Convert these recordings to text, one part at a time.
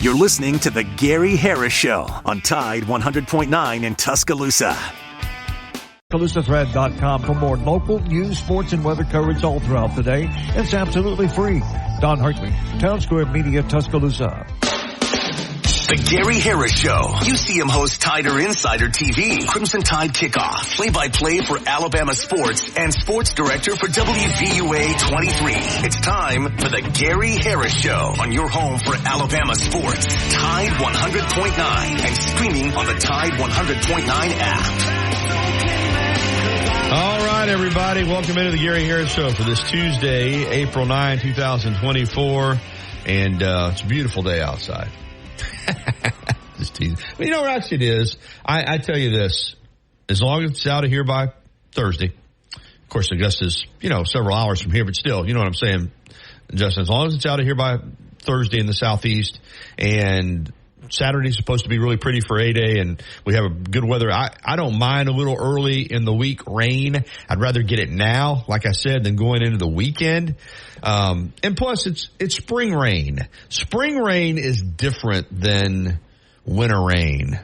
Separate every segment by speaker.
Speaker 1: You're listening to The Gary Harris Show on Tide 100.9 in Tuscaloosa.
Speaker 2: TuscaloosaThread.com for more local news, sports, and weather coverage all throughout the day. It's absolutely free. Don Hartley, Town Square Media, Tuscaloosa.
Speaker 1: The Gary Harris Show. UCM host Tider Insider TV. Crimson Tide Kickoff. Play-by-play for Alabama sports and sports director for WVUA 23. It's time for the Gary Harris Show on your home for Alabama sports. Tide 100.9 and streaming on the Tide 100.9 app.
Speaker 3: All right, everybody. Welcome into the Gary Harris Show for this Tuesday, April 9, 2024. And it's a beautiful day outside. Just teasing. But you know what actually it is? I tell you this. As long as it's out of here by Thursday. Of course, Augusta's, several hours from here, but still, you know what I'm saying, Justin? As long as it's out of here by Thursday in the southeast, and Saturday's supposed to be really pretty for A-Day, and we have a good weather. I don't mind a little early in the week rain. I'd rather get it now, like I said, than going into the weekend. And plus, it's spring rain. Spring rain is different than winter rain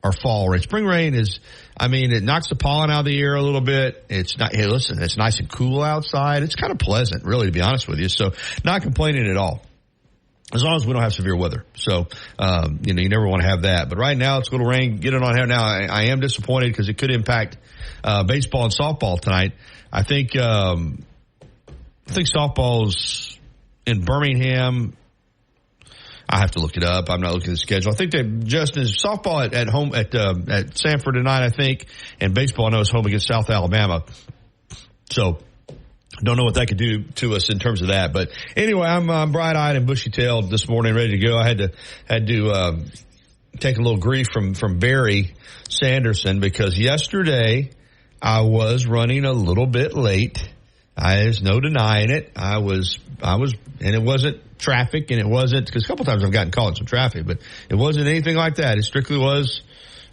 Speaker 3: or fall rain. Spring rain is, it knocks the pollen out of the air a little bit. It's not, hey, listen, it's nice and cool outside. It's kind of pleasant, really, to be honest with you. So not complaining at all. As long as we don't have severe weather. So, you never want to have that. But right now, it's going to rain. Get it on here. Now, I am disappointed because it could impact baseball and softball tonight. I think softball's in Birmingham. I have to look it up. I'm not looking at the schedule. I think that Justin is softball at home at Sanford tonight, I think. And baseball, I know, is home against South Alabama. So, don't know what that could do to us in terms of that. But anyway, I'm bright-eyed and bushy-tailed this morning, ready to go. I had to take a little grief from Barry Sanderson because yesterday I was running a little bit late. There's no denying it. I was, and it wasn't traffic, and it wasn't, because a couple times I've gotten caught in some traffic, but it wasn't anything like that. It strictly was,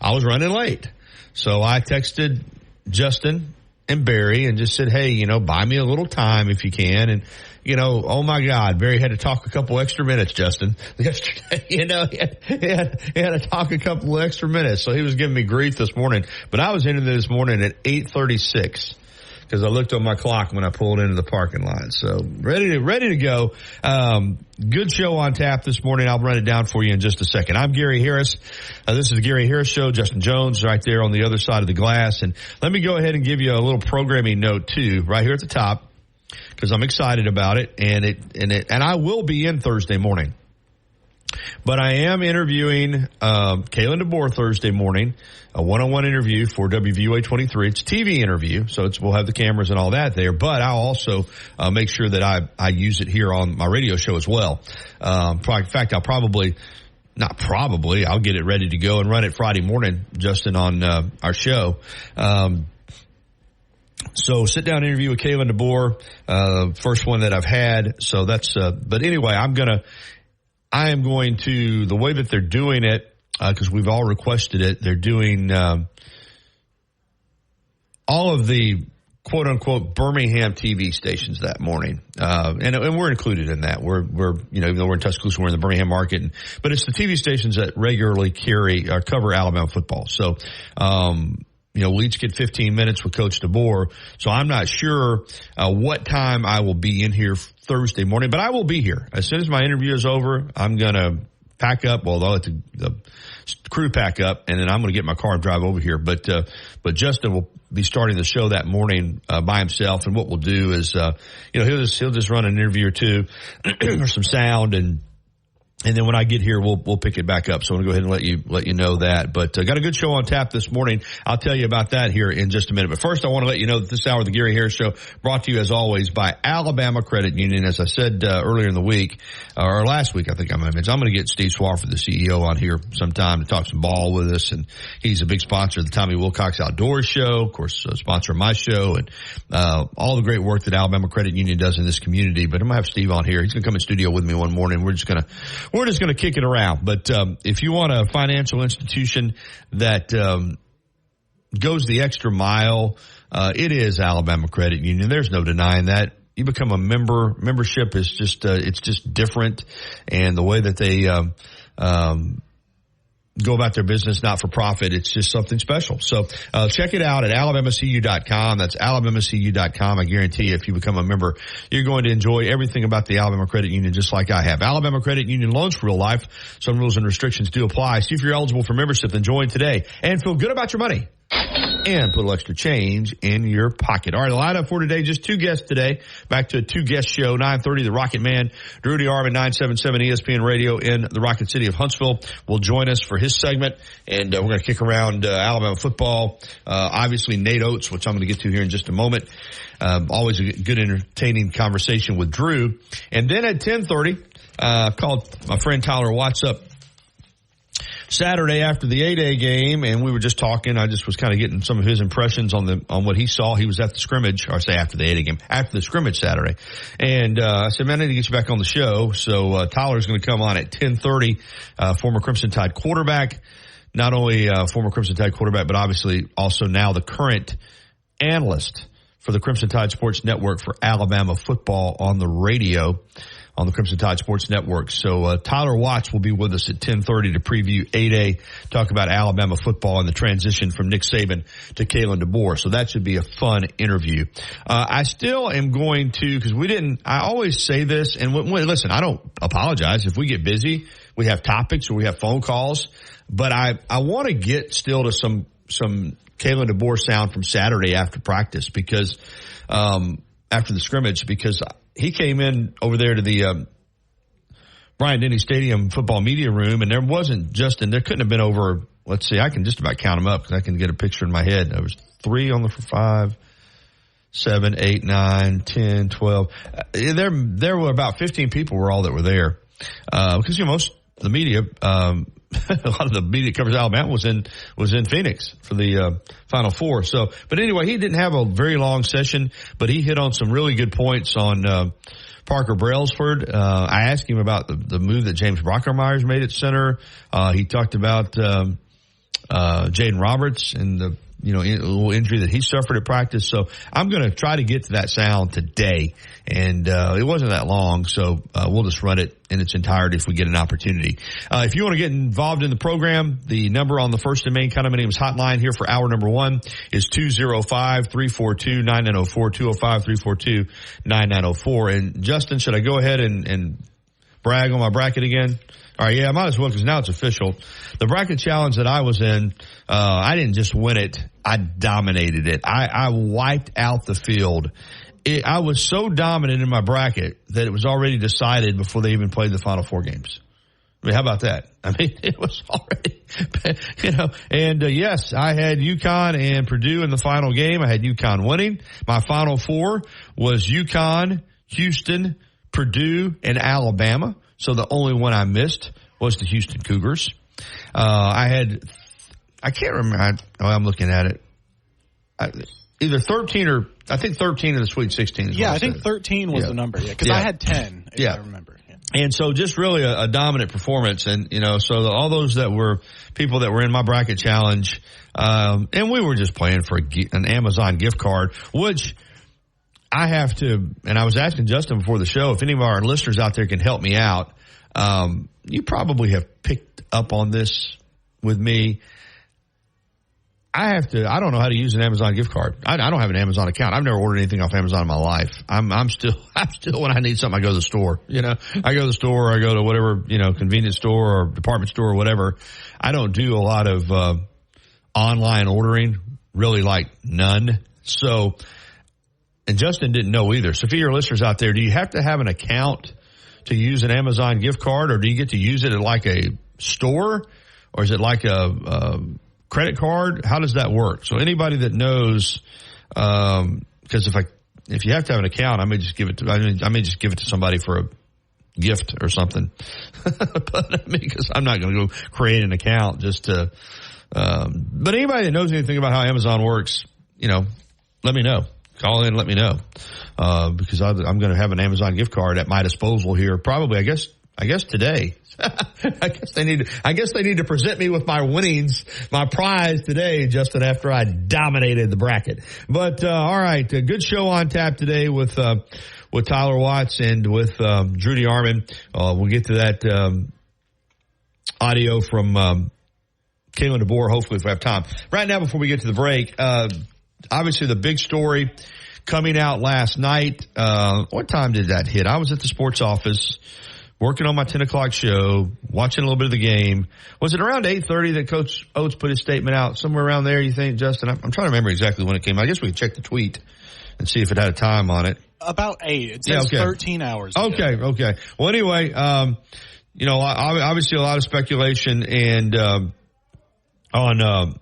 Speaker 3: I was running late. So I texted Justin and Barry and just said, hey, buy me a little time if you can. And, oh my God, Barry had to talk a couple extra minutes, Justin. Yesterday, he had to talk a couple of extra minutes. So he was giving me grief this morning. But I was into this morning at 8:36. Because I looked on my clock when I pulled into the parking lot. So ready to go. Good show on tap this morning. I'll run it down for you in just a second. I'm Gary Harris. This is the Gary Harris Show. Justin Jones right there on the other side of the glass. And let me go ahead and give you a little programming note too, right here at the top, because I'm excited about it. And I will be in Thursday morning. But I am interviewing Kalen DeBoer Thursday morning, a one-on-one interview for WVUA 23. It's a TV interview, so we'll have the cameras and all that there. But I'll also make sure that I use it here on my radio show as well. In fact, I'll get it ready to go and run it Friday morning, Justin, on our show. So sit down interview with Kalen DeBoer, first one that I've had. So that's but anyway, I am going to, the way that they're doing it, because we've all requested it, they're doing all of the quote-unquote Birmingham TV stations that morning. And we're included in that. We're even though we're in Tuscaloosa, we're in the Birmingham market. But it's the TV stations that regularly cover Alabama football. So, we'll each get 15 minutes with Coach DeBoer. So I'm not sure what time I will be in here Thursday morning, but I will be here. As soon as my interview is over, I'm going to pack up. Well, I'll let the crew pack up, and then I'm going to get my car and drive over here. But Justin will be starting the show that morning by himself, and what we'll do is, he'll just run an interview or two or some sound, and then when I get here, we'll pick it back up. So I'm going to go ahead and let you know that. But got a good show on tap this morning. I'll tell you about that here in just a minute. But first, I want to let you know that this hour of the Gary Harris Show brought to you, as always, by Alabama Credit Union. As I said earlier in the week, or last week, I think I mentioned, I'm going to get Steve Swafford, the CEO, on here sometime to talk some ball with us. And he's a big sponsor of the Tommy Wilcox Outdoors Show, of course, a sponsor of my show, and all the great work that Alabama Credit Union does in this community. But I'm going to have Steve on here. He's going to come in studio with me one morning. We're just going to kick it around. But if you want a financial institution that goes the extra mile, it is Alabama Credit Union. There's no denying that. You become a member. Membership is just it's just different, and the way that they go about their business, not for profit. It's just something special. So check it out at alabamacu.com. That's alabamacu.com. I guarantee you, if you become a member, you're going to enjoy everything about the Alabama Credit Union, just like I have. Alabama Credit Union, loans for real life. Some rules and restrictions do apply. See if you're eligible for membership, then join today and feel good about your money and put a little extra change in your pocket. All right, the lineup for today, just two guests today. Back to a two-guest show, 9:30, the Rocket Man, Drew DeArmond, 977 ESPN Radio in the Rocket City of Huntsville, will join us for his segment, and we're going to kick around Alabama football. Obviously, Nate Oates, which I'm going to get to here in just a moment. Always a good, entertaining conversation with Drew. And then at 10:30, called my friend Tyler Watts up Saturday after the A-Day game, and we were just talking. I just was kind of getting some of his impressions on what he saw. He was at the scrimmage, or say after the A-Day game, after the scrimmage Saturday. And I said, man, I need to get you back on the show. So Tyler's going to come on at 10:30, former Crimson Tide quarterback. Not only former Crimson Tide quarterback, but obviously also now the current analyst for the Crimson Tide Sports Network for Alabama football on the radio, on the Crimson Tide Sports Network. So Tyler Watts will be with us at 10:30 to preview A-Day, talk about Alabama football and the transition from Nick Saban to Kalen DeBoer. So that should be a fun interview. I still am going to, because I always say this, and listen, I don't apologize. If we get busy, we have topics or we have phone calls, but I want to get still to some Kalen DeBoer sound from Saturday after practice, because after the scrimmage, because he came in over there to the Bryant-Denny Stadium football media room, and there couldn't have been over, let's see, I can just about count them up because I can get a picture in my head. There was 3 on the 5, 7, 8, 9, 10, 12. There were about 15 people were all that were there. Because, most of the media, a lot of the media covers Alabama was in Phoenix for the Final Four. So, but anyway, he didn't have a very long session, but he hit on some really good points on Parker Brailsford. I asked him about the move that James Brockermeyer's made at center. He talked about Jaden Roberts and the little injury that he suffered at practice. So I'm going to try to get to that sound today. And it wasn't that long, so we'll just run it in its entirety if we get an opportunity. If you want to get involved in the program, the number on the First and Main Condominiums hotline here for hour number 1 is 205-342-9904, 205-342-9904. And Justin, should I go ahead and brag on my bracket again? All right, yeah, I might as well, because now it's official. The bracket challenge that I was in, I didn't just win it, I dominated it. I wiped out the field. I was so dominant in my bracket that it was already decided before they even played the Final Four games. I mean, how about that? I mean, it was already, and yes, I had UConn and Purdue in the final game. I had UConn winning. My Final Four was UConn, Houston, Purdue, and Alabama. So the only one I missed was the Houston Cougars. I can't remember. I'm looking at it. Either 13 or, I think 13 of the Sweet 16 is
Speaker 4: I think 13 was the number. Yeah, because I had 10, if I remember. Yeah.
Speaker 3: And so just really a dominant performance. And, so all those that were people that were in my bracket challenge, and we were just playing for an Amazon gift card, which I have to, and I was asking Justin before the show, if any of our listeners out there can help me out. You probably have picked up on this with me. I don't know how to use an Amazon gift card. I don't have an Amazon account. I've never ordered anything off Amazon in my life. I'm still when I need something, I go to the store. I go to the store, or I go to whatever, convenience store or department store or whatever. I don't do a lot of, online ordering, really, like none. So, and Justin didn't know either. So for your listeners out there, do you have to have an account to use an Amazon gift card, or do you get to use it at like a store, or is it like a credit card? How does that work? So anybody that knows, because if you have to have an account, I may just give it to somebody for a gift or something. But because I'm not going to go create an account just to. But anybody that knows anything about how Amazon works, let me know. Call in, let me know, because I'm going to have an Amazon gift card at my disposal here. Probably, I guess today. I guess they need to present me with my winnings, my prize today, Justin, after I dominated the bracket. But all right, a good show on tap today with Tyler Watts and with Drew DeArmond. We'll get to that audio from Kalen DeBoer, hopefully if we have time. Right now, before we get to the break, obviously the big story coming out last night. What time did that hit? I was at the sports office working on my 10 o'clock show, watching a little bit of the game. Was it around 8:30 that Coach Oates put his statement out? Somewhere around there, you think, Justin? I'm trying to remember exactly when it came out. I guess we can check the tweet and see if it had a time on it.
Speaker 4: About 8. It says 13 hours ago.
Speaker 3: Okay. Well, anyway, obviously a lot of speculation and on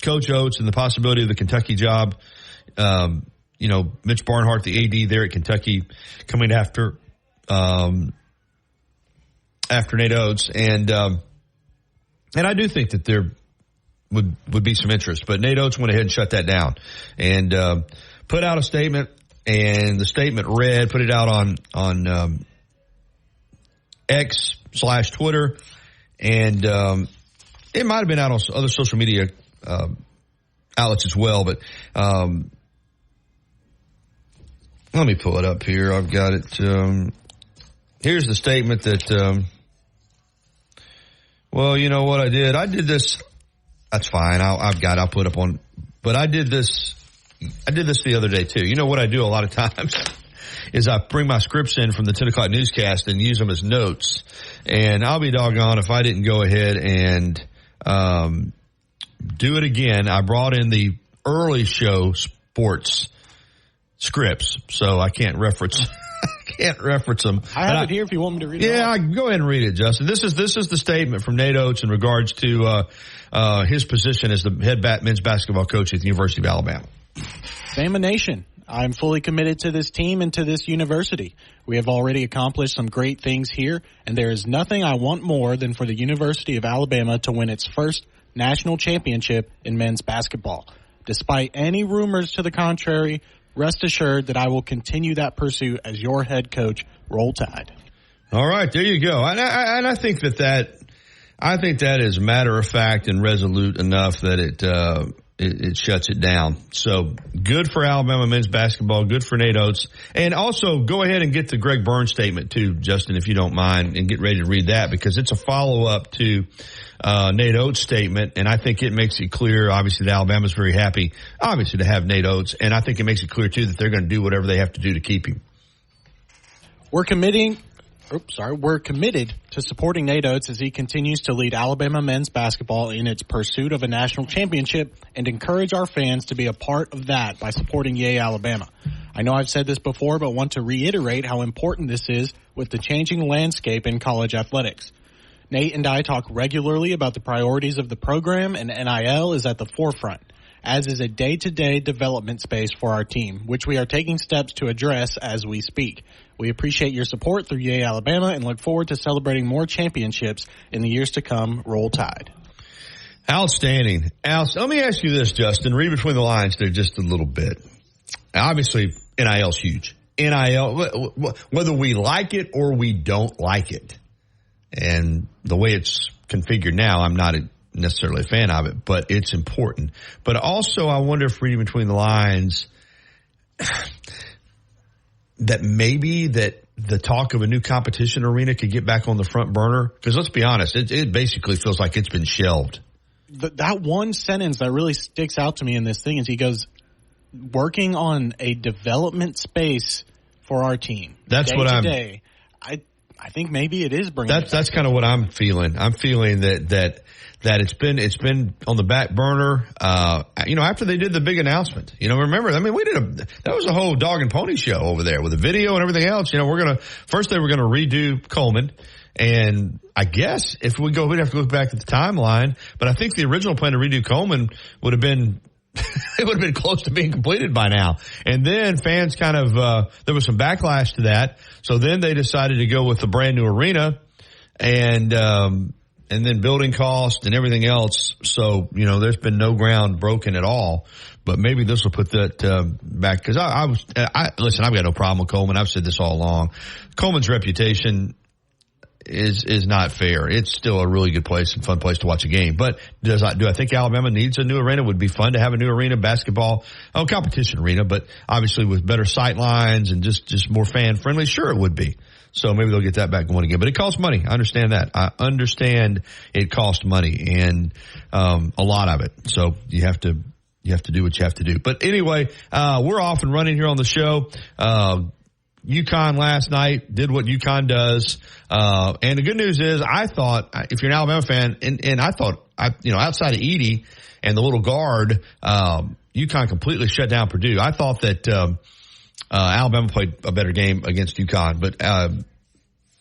Speaker 3: Coach Oates and the possibility of the Kentucky job. Mitch Barnhart, the AD there at Kentucky, coming after Nate Oates, and I do think that there would be some interest, but Nate Oates went ahead and shut that down and put out a statement, and the statement read, put it out on X/Twitter, and it might have been out on other social media outlets as well, but let me pull it up here. I've got it. Here's the statement that, well, you know what I did? I did this. That's fine. I'll put up on, but I did this the other day too. You know what I do a lot of times is I bring my scripts in from the 10 o'clock newscast and use them as notes. And I'll be doggone if I didn't go ahead and, do it again. I brought in the early show sports scripts, so I can't reference them.
Speaker 4: I have it here if you want me to read it.
Speaker 3: Yeah, go ahead and read it, Justin. This is the statement from Nate Oates in regards to his position as the head men's basketball coach at the University of Alabama.
Speaker 4: Bama Nation, I'm fully committed to this team and to this university. We have already accomplished some great things here, and there is nothing I want more than for the University of Alabama to win its first national championship in men's basketball. Despite any rumors to the contrary, rest assured that I will continue that pursuit as your head coach. Roll Tide.
Speaker 3: All right, there you go. And I think that is matter of fact and resolute enough that it shuts it down. So good for Alabama men's basketball. Good for Nate Oates. And also go ahead and get the Greg Burns statement too, Justin, if you don't mind, and get ready to read that because it's a follow up to Nate Oates' statement, and I think it makes it clear, obviously, that Alabama's very happy, obviously, to have Nate Oates, and I think it makes it clear, too, that they're going to do whatever they have to do to keep him.
Speaker 4: We're committed to supporting Nate Oates as he continues to lead Alabama men's basketball in its pursuit of a national championship and encourage our fans to be a part of that by supporting Yay Alabama. I know I've said this before, but want to reiterate how important this is with the changing landscape in college athletics. Nate and I talk regularly about the priorities of the program, and NIL is at the forefront, as is a day-to-day development space for our team, which we are taking steps to address as we speak. We appreciate your support through Yay Alabama and look forward to celebrating more championships in the years to come. Roll Tide.
Speaker 3: Outstanding. Let me ask you this, Justin. Read between the lines there just a little bit. Obviously, NIL's huge. NIL, whether we like it or we don't like it. And the way it's configured now, I'm not necessarily a fan of it, but it's important. But also, I wonder if reading between the lines, that maybe that the talk of a new competition arena could get back on the front burner. Because let's be honest, it basically feels like it's been shelved.
Speaker 4: That one sentence that really sticks out to me in this thing is he goes, working on a development space for our team.
Speaker 3: That's what I'm...
Speaker 4: Day. I think maybe it is bringing.
Speaker 3: That's kind of what I'm feeling. I'm feeling that it's been on the back burner. After they did the big announcement, remember, I mean, that was a whole dog and pony show over there with the video and everything else. They were going to redo Coleman. And I guess if we'd have to look back at the timeline, but I think the original plan to redo Coleman would have been, it would have been close to being completed by now. And then fans kind of, there was some backlash to that. So then they decided to go with the brand new arena and then building cost and everything else. So, there's been no ground broken at all, but maybe this will put that, back. Cause listen, I've got no problem with Coleman. I've said this all along. Coleman's reputation is not fair. It's still a really good place and fun place to watch a game. But do I think Alabama needs a new arena? Would be fun to have a new arena, basketball, competition arena, but obviously with better sight lines and just more fan friendly. Sure, it would be. So maybe they'll get that back going again. But it costs money. I understand that. I understand it costs money and a lot of it. So you have to do what you have to do. But anyway, we're off and running here on the show. UConn last night did what UConn does. And the good news is I thought, if you're an Alabama fan, and I thought, outside of Edey and the little guard, UConn completely shut down Purdue. I thought that Alabama played a better game against UConn, but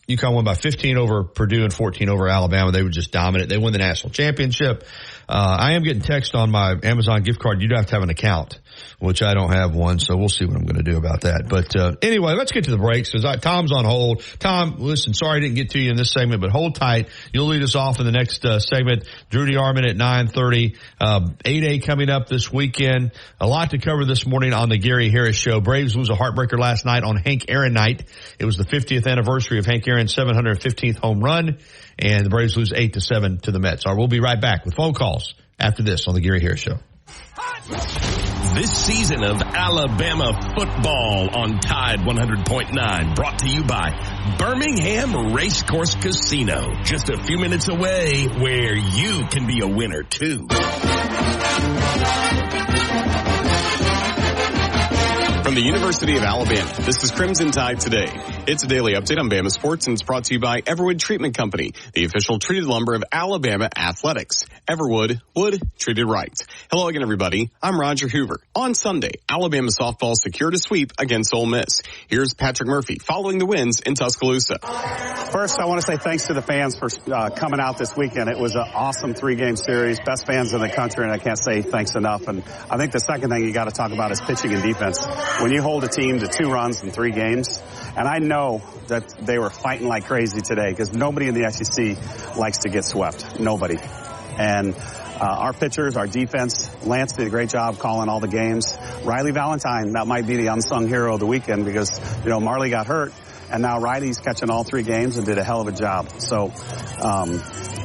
Speaker 3: UConn won by 15 over Purdue and 14 over Alabama. They were just dominant. They won the national championship. I am getting text on my Amazon gift card. You'd have to have an account, which I don't have one, so we'll see what I'm going to do about that. But anyway, let's get to the breaks because Tom's on hold. Tom, listen, sorry I didn't get to you in this segment, but hold tight. You'll lead us off in the next segment. Drudy Armand at 9:30. 8A coming up this weekend. A lot to cover this morning on the Gary Harris Show. Braves lose a heartbreaker last night on Hank Aaron night. It was the 50th anniversary of Hank Aaron's 715th home run, and the Braves lose 8-7 to the Mets. All right, we'll be right back with phone calls after this on the Gary Harris Show.
Speaker 5: This season of Alabama football on Tide 100.9 brought to you by Birmingham Racecourse Casino. Just a few minutes away where you can be a winner too.
Speaker 6: From the University of Alabama, this is Crimson Tide Today. It's a daily update on Bama sports, and it's brought to you by Everwood Treatment Company, the official treated lumber of Alabama athletics. Everwood, wood treated right. Hello again, everybody. I'm Roger Hoover. On Sunday, Alabama softball secured a sweep against Ole Miss. Here's Patrick Murphy following the wins in Tuscaloosa.
Speaker 7: First, I want to say thanks to the fans for coming out this weekend. It was an awesome 3-game series, best fans in the country, and I can't say thanks enough. And I think the second thing you got to talk about is pitching and defense. When you hold a team to 2 runs in 3 games, and I know that they were fighting like crazy today because nobody in the SEC likes to get swept. Nobody. And our pitchers, our defense, Lance did a great job calling all the games. Riley Valentine, that might be the unsung hero of the weekend because, Marley got hurt. And now Riley's catching all 3 games and did a hell of a job. So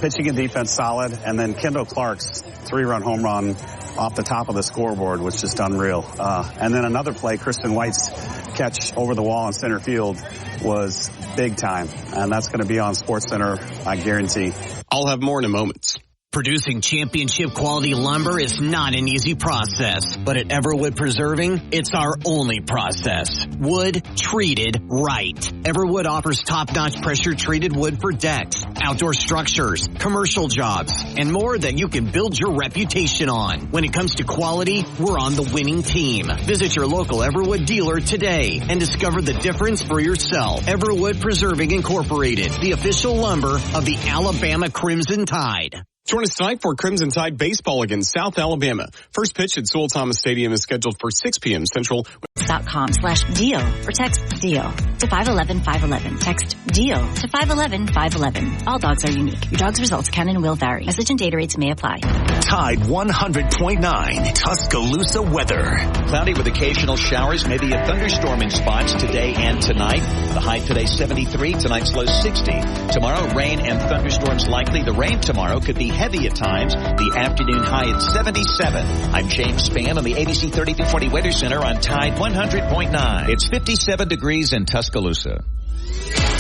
Speaker 7: pitching and defense solid. And then Kendall Clark's 3-run home run off the top of the scoreboard was just unreal. And then another play, Kristen White's catch over the wall in center field was big time. And that's going to be on SportsCenter, I guarantee.
Speaker 6: I'll have more in a moment.
Speaker 8: Producing championship quality lumber is not an easy process, but at Everwood Preserving, it's our only process. Wood treated right. Everwood offers top-notch pressure-treated wood for decks, outdoor structures, commercial jobs, and more that you can build your reputation on. When it comes to quality, we're on the winning team. Visit your local Everwood dealer today and discover the difference for yourself. Everwood Preserving Incorporated, the official lumber of the Alabama Crimson Tide.
Speaker 6: Join us tonight for Crimson Tide baseball against South Alabama. First pitch at Sewell Thomas Stadium is scheduled for 6 p.m. Central.
Speaker 9: .com/deal or text DEAL to 511-511. Text DEAL to 511-511. All dogs are unique. Your dog's results can and will vary. Message and data rates may apply.
Speaker 1: Tide 100.9 Tuscaloosa weather.
Speaker 10: Cloudy with occasional showers, maybe a thunderstorm in spots today and tonight. The high today 73, tonight's low 60. Tomorrow, rain and thunderstorms likely. The rain tomorrow could be heavy at times. The afternoon high at 77. I'm James Spann on the ABC 30-40 Weather Center on Tide 100.9. It's 57 degrees in Tuscaloosa.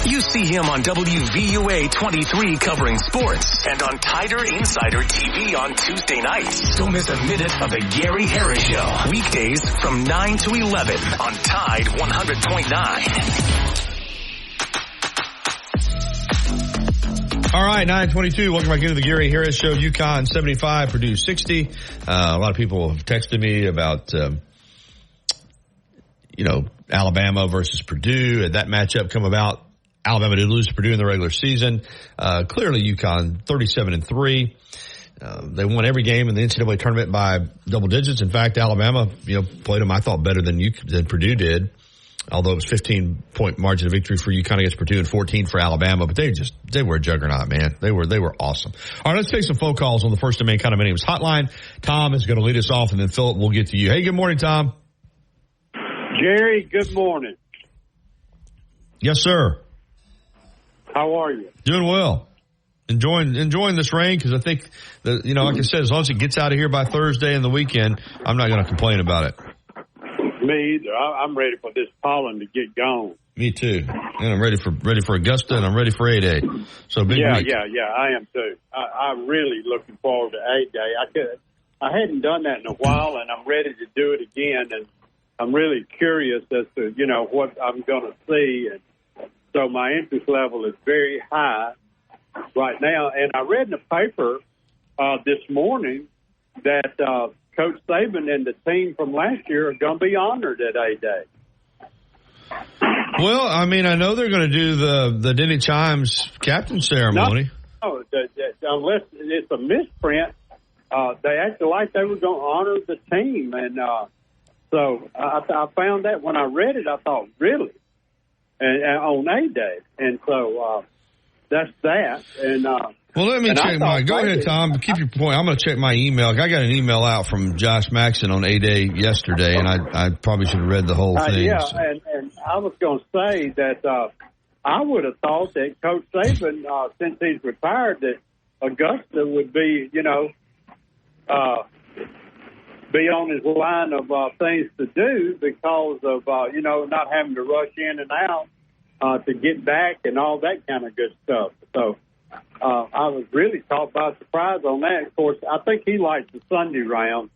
Speaker 1: You see him on WVUA 23 covering sports and on Tider Insider TV on Tuesday nights. Don't miss a minute of the Gary Harris Show. Weekdays from 9 to 11 on Tide 100.9.
Speaker 3: All right, 9:22. Welcome back into the Gary Harris Show. UConn 75, Purdue 60. A lot of people have texted me about, Alabama versus Purdue. Had that matchup come about, Alabama did lose to Purdue in the regular season. Clearly, UConn 37-3. They won every game in the NCAA tournament by double digits. In fact, Alabama, played them, I thought, better than Purdue did. Although it was 15-point margin of victory for UConn against Purdue and 14 for Alabama, but they were a juggernaut, man. They were awesome. All right, let's take some phone calls on the First and Main Condominiums hotline. Tom is going to lead us off, and then Philip will get to you. Hey, good morning, Tom.
Speaker 11: Jerry, good morning.
Speaker 3: Yes, sir.
Speaker 11: How are you?
Speaker 3: Doing well. Enjoying this rain because I think that, like I said, as long as it gets out of here by Thursday and the weekend, I'm not going to complain about it.
Speaker 11: Me either. I'm ready for this pollen to get gone.
Speaker 3: Me too. And I'm ready for Augusta, and I'm ready for A-Day. So big week.
Speaker 11: Yeah. I am too. I'm really looking forward to A-Day. I hadn't done that in a while, and I'm ready to do it again. And I'm really curious as to what I'm going to see, and so my interest level is very high right now. And I read in the paper this morning that Coach Saban and the team from last year are going to be honored at A-Day.
Speaker 3: Well, I mean, I know they're going to do the Denny Chimes captain ceremony.
Speaker 11: No, unless it's a misprint, they acted like they were going to honor the team. And so I found that when I read it, I thought, really? And on A-Day. And so that's that. And
Speaker 3: well, let me check go ahead, Tom. Keep your point. I'm going to check my email. I got an email out from Josh Maxson on A-Day yesterday, and I probably should have read the whole thing.
Speaker 11: Yeah, so. And I was going to say that I would have thought that Coach Saban, since he's retired, that Augusta would be, be on his line of things to do because of, not having to rush in and out to get back and all that kind of good stuff. So I was really caught by surprise on that. Of course, I think he likes the Sunday round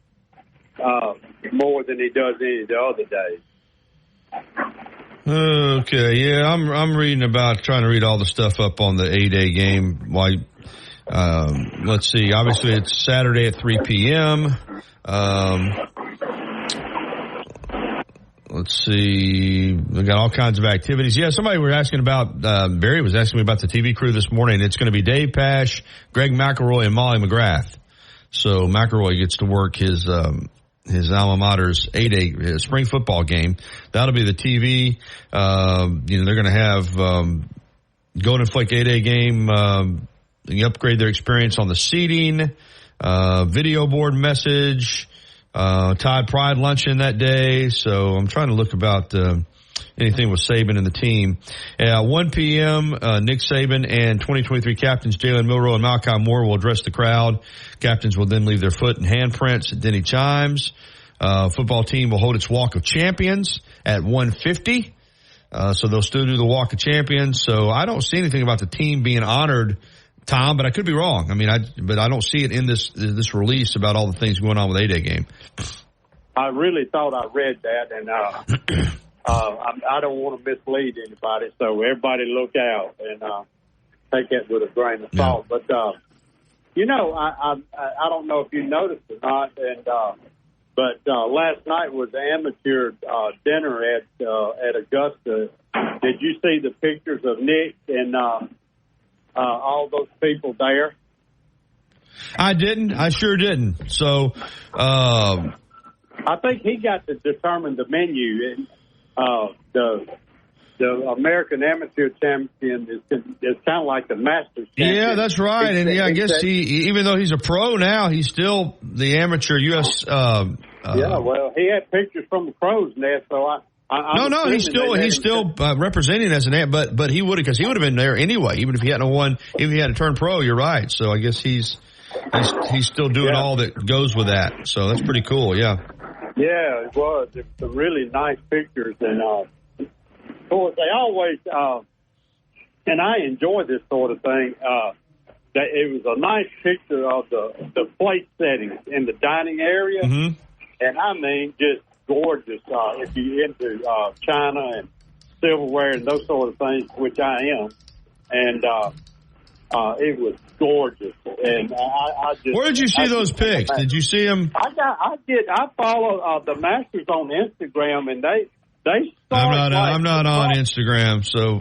Speaker 11: more than he does any of the other days.
Speaker 3: Okay, yeah, I'm reading about trying to read all the stuff up on the A-Day game. Let's see. Obviously, it's Saturday at 3 p.m. Let's see. We got all kinds of activities. Yeah, somebody were asking about, Barry was asking me about the TV crew this morning. It's going to be Dave Pasch, Greg McElroy, and Molly McGrath. So McElroy gets to work his alma mater's A-Day spring football game. That'll be the TV. They're going to have Golden Flake A-Day game. Upgrade their experience on the seating, video board message. Tide Pride luncheon that day. So I'm trying to look about anything with Saban and the team. 1 p.m., Nick Saban and 2023 captains Jalen Milroe and Malachi Moore will address the crowd. Captains will then leave their foot and handprints at Denny Chimes. Football team will hold its Walk of Champions at 1:50. So they'll still do the Walk of Champions. So I don't see anything about the team being honored, Tom, but I could be wrong. I mean, I don't see it in this release about all the things going on with A-Day game.
Speaker 11: I really thought I read that, and I don't want to mislead anybody, so everybody look out and take that with a grain of salt. Yeah. But I don't know if you noticed or not, and but last night was the amateur dinner at Augusta. Did you see the pictures of Nick and all those people there?
Speaker 3: I didn't. I sure didn't. So,
Speaker 11: I think he got to determine the menu. And the American Amateur Champion is kind of like the Masters Champion.
Speaker 3: Yeah, that's right. And I guess even though he's a pro now, he's still the amateur U.S.
Speaker 11: Well, he had pictures from the Crow's Nest, so No,
Speaker 3: he's still representing as an but he would have been there anyway, even if he hadn't won, if he had to turn pro. You're right. So I guess he's still doing all that goes with that. So that's pretty cool. Yeah.
Speaker 11: Yeah, it was. It's some really nice pictures, and of course they always and I enjoy this sort of thing. That it was a nice picture of the plate settings in the dining area, and I mean just gorgeous. If you're into china and silverware and those sort of things, which I am, and it was gorgeous. And I just.
Speaker 3: Where did you see those pics? Did you see them?
Speaker 11: I did. I follow the Masters on Instagram, and they.
Speaker 3: I'm not on Instagram, so.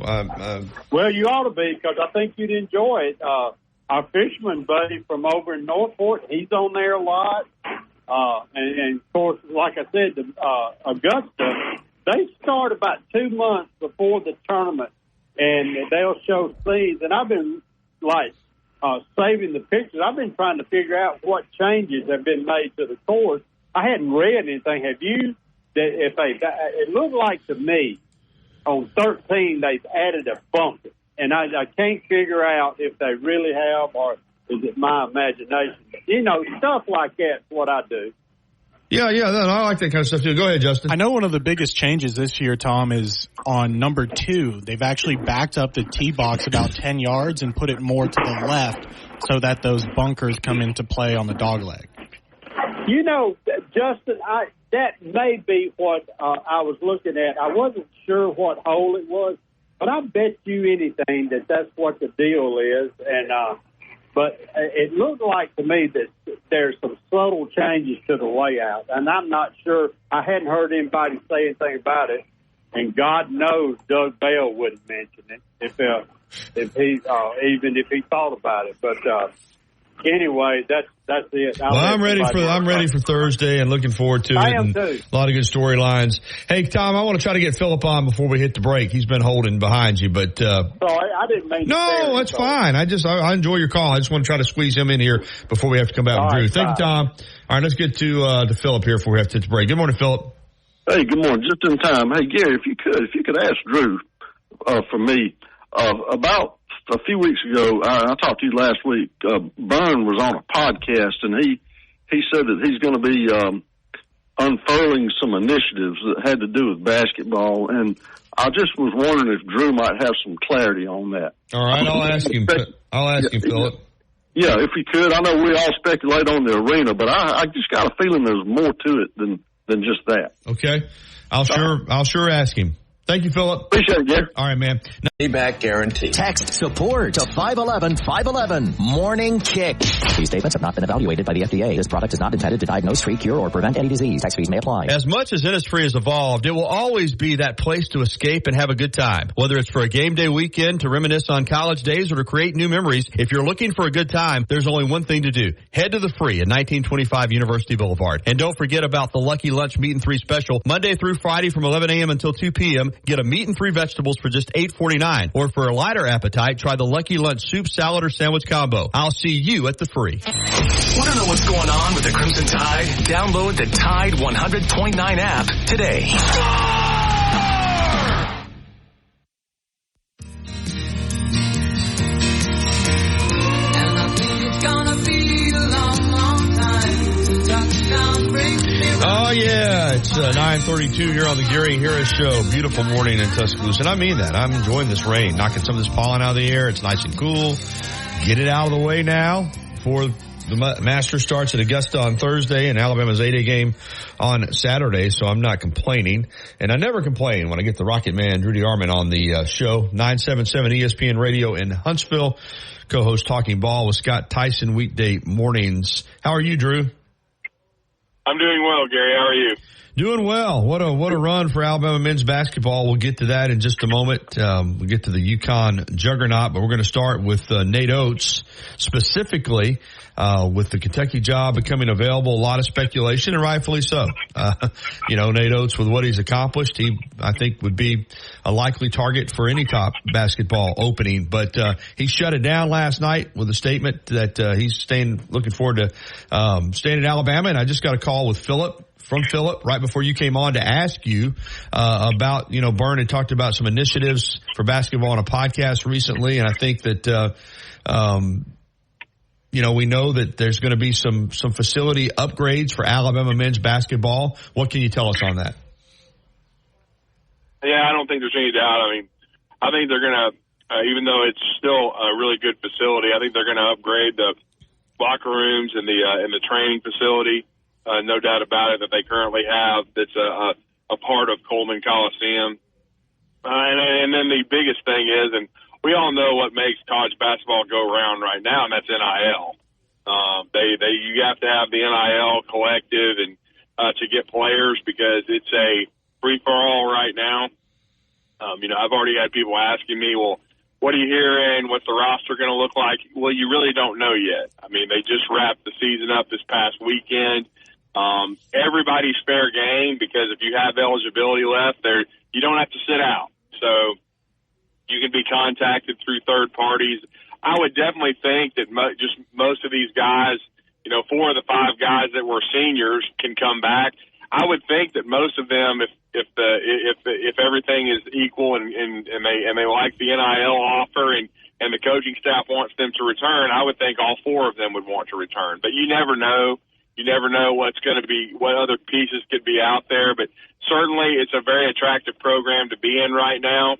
Speaker 11: Well, you ought to be, because I think you'd enjoy it. Our fisherman buddy from over in Northport, he's on there a lot. And of course, like I said, Augusta, they start about 2 months before the tournament, and they'll show scenes. And I've been saving the pictures. I've been trying to figure out what changes have been made to the course. I hadn't read anything. Have you? It looked like to me on 13 they've added a bunker. and I can't figure out if they really have or is it my imagination. You know, stuff like that's what I do.
Speaker 3: Yeah, I like that kind of stuff too. Go ahead, Justin.
Speaker 4: I know one of the biggest changes this year, Tom, is on number 2. They've actually backed up the tee box about 10 yards and put it more to the left so that those bunkers come into play on the dog leg.
Speaker 11: You know, Justin, that may be what I was looking at. I wasn't sure what hole it was, but I bet you anything that that's what the deal is. And but it looked like to me that there's some subtle changes to the layout, and I'm not sure. I hadn't heard anybody say anything about it, and God knows Doug Bell wouldn't mention it if he even if he thought about it. But anyway, that's it.
Speaker 3: I'm ready for Thursday and looking forward to it.
Speaker 11: I am too.
Speaker 3: A lot of good storylines. Hey, Tom, I want to try to get Philip on before we hit the break. He's been holding behind you, but
Speaker 11: sorry, I didn't mean.
Speaker 3: No, that's fine. I enjoy your call. I just want to try to squeeze him in here before we have to come back with Drew. Thank you, Tom. All right, let's get to Philip here before we have to hit the break. Good morning, Philip.
Speaker 12: Hey, good morning. Just in time. Hey, Gary, if you could ask Drew for me about. A few weeks ago, I talked to you last week. Byrne was on a podcast, and he said that he's going to be unfurling some initiatives that had to do with basketball. And I just was wondering if Drew might have some clarity on that.
Speaker 3: All right, I'll ask him. Philip.
Speaker 12: Yeah, if you could. I know we all speculate on the arena, but I just got a feeling there's more to it than just that.
Speaker 3: Okay, I'll sure ask him. Thank you, Philip.
Speaker 12: Appreciate it, Gary.
Speaker 3: All right, man.
Speaker 13: Back guarantee.
Speaker 14: Text support to 511-511. Morning Kick. These statements have not been evaluated by the FDA. This product is not intended to diagnose, treat, cure, or prevent any disease. Tax fees may apply.
Speaker 3: As much as Innisfree has evolved, it will always be that place to escape and have a good time. Whether it's for a game day weekend, to reminisce on college days, or to create new memories, if you're looking for a good time, there's only one thing to do. Head to the Free at 1925 University Boulevard. And don't forget about the Lucky Lunch Meat and 3 special. Monday through Friday from 11 a.m. until 2 p.m. Get a meat and 3 vegetables for just $8.49. Or for a lighter appetite, try the Lucky Lunch soup, salad, or sandwich combo. I'll see you at the Free.
Speaker 1: Want to know what's going on with the Crimson Tide? Download the Tide 100.9 app today.
Speaker 3: Oh, yeah. It's 9:32 here on the Gary Harris Show. Beautiful morning in Tuscaloosa. And I mean that. I'm enjoying this rain, knocking some of this pollen out of the air. It's nice and cool. Get it out of the way now before the Masters starts at Augusta on Thursday and Alabama's 8A game on Saturday. So I'm not complaining. And I never complain when I get the Rocket Man, Rudy Arman, on the show. 977 ESPN Radio in Huntsville. Co-host Talking Ball with Scott Tyson weekday mornings. How are you, Drew?
Speaker 15: I'm doing well, Gary. How are you?
Speaker 3: Doing well. What a run for Alabama men's basketball. We'll get to that in just a moment. We'll get to the UConn juggernaut, but we're going to start with Nate Oates, specifically with the Kentucky job becoming available. A lot of speculation, and rightfully so. Nate Oates, with what he's accomplished, he, I think, would be a likely target for any top basketball opening. But he shut it down last night with a statement that he's looking forward to staying at Alabama. And I just got a call with Philip right before you came on to ask you about, Byrne had talked about some initiatives for basketball on a podcast recently, and I think that we know that there's going to be some facility upgrades for Alabama men's basketball. What can you tell us on that?
Speaker 15: Yeah, I don't think there's any doubt. I think they're going to, even though it's still a really good facility, I think they're going to upgrade the locker rooms and the training facility. No doubt about it, that they currently have. That's a part of Coleman Coliseum. And then the biggest thing is, and we all know what makes college basketball go around right now, and that's NIL. You have to have the NIL collective and to get players, because it's a free for all right now. I've already had people asking me, well, what are you hearing? What's the roster going to look like? Well, you really don't know yet. They just wrapped the season up this past weekend. Everybody's fair game, because if you have eligibility left there, you don't have to sit out. So you can be contacted through third parties. I would definitely think that most of these guys, 4 of the 5 guys that were seniors can come back. I would think that most of them, if everything is equal and they like the NIL offer and the coaching staff wants them to return, I would think all 4 of them would want to return. But you never know. You never know what's going to be, what other pieces could be out there. But certainly it's a very attractive program to be in right now.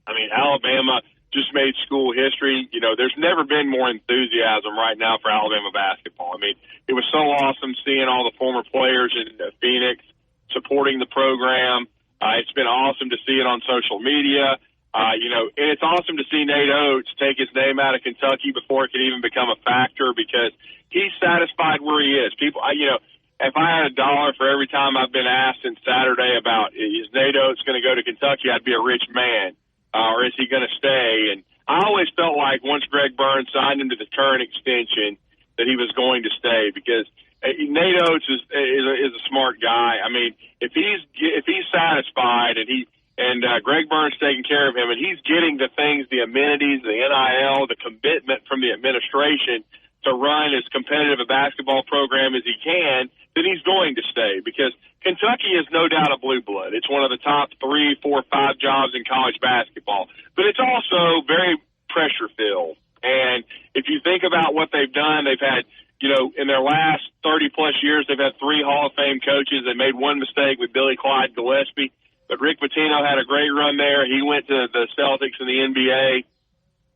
Speaker 15: I mean, Alabama just made school history. You know, there's never been more enthusiasm right now for Alabama basketball. I mean, it was so awesome seeing all the former players in Phoenix supporting the program. It's been awesome to see it on social media. You know, and it's awesome to see Nate Oates take his name out of Kentucky before it could even become a factor, because he's satisfied where he is. People, you know, if I had $1 for every time I've been asked since Saturday about is Nate Oates going to go to Kentucky, I'd be a rich man. Or is he going to stay? And I always felt like once Greg Byrne signed him to the current extension that he was going to stay, because Nate Oates is a smart guy. I mean, if he's satisfied and Greg Byrne's taking care of him and he's getting the things, the amenities, the NIL, the commitment from the administration to run as competitive a basketball program as he can, then he's going to stay, because Kentucky is no doubt a blue blood. It's one of the top 3, 4, 5 jobs in college basketball, but it's also very pressure filled. And if you think about what they've done, they've had, you know, in their last 30 plus years, they've had 3 Hall of Fame coaches. They made one mistake with Billy Clyde Gillespie, but Rick Pitino had a great run there. He went to the Celtics in the NBA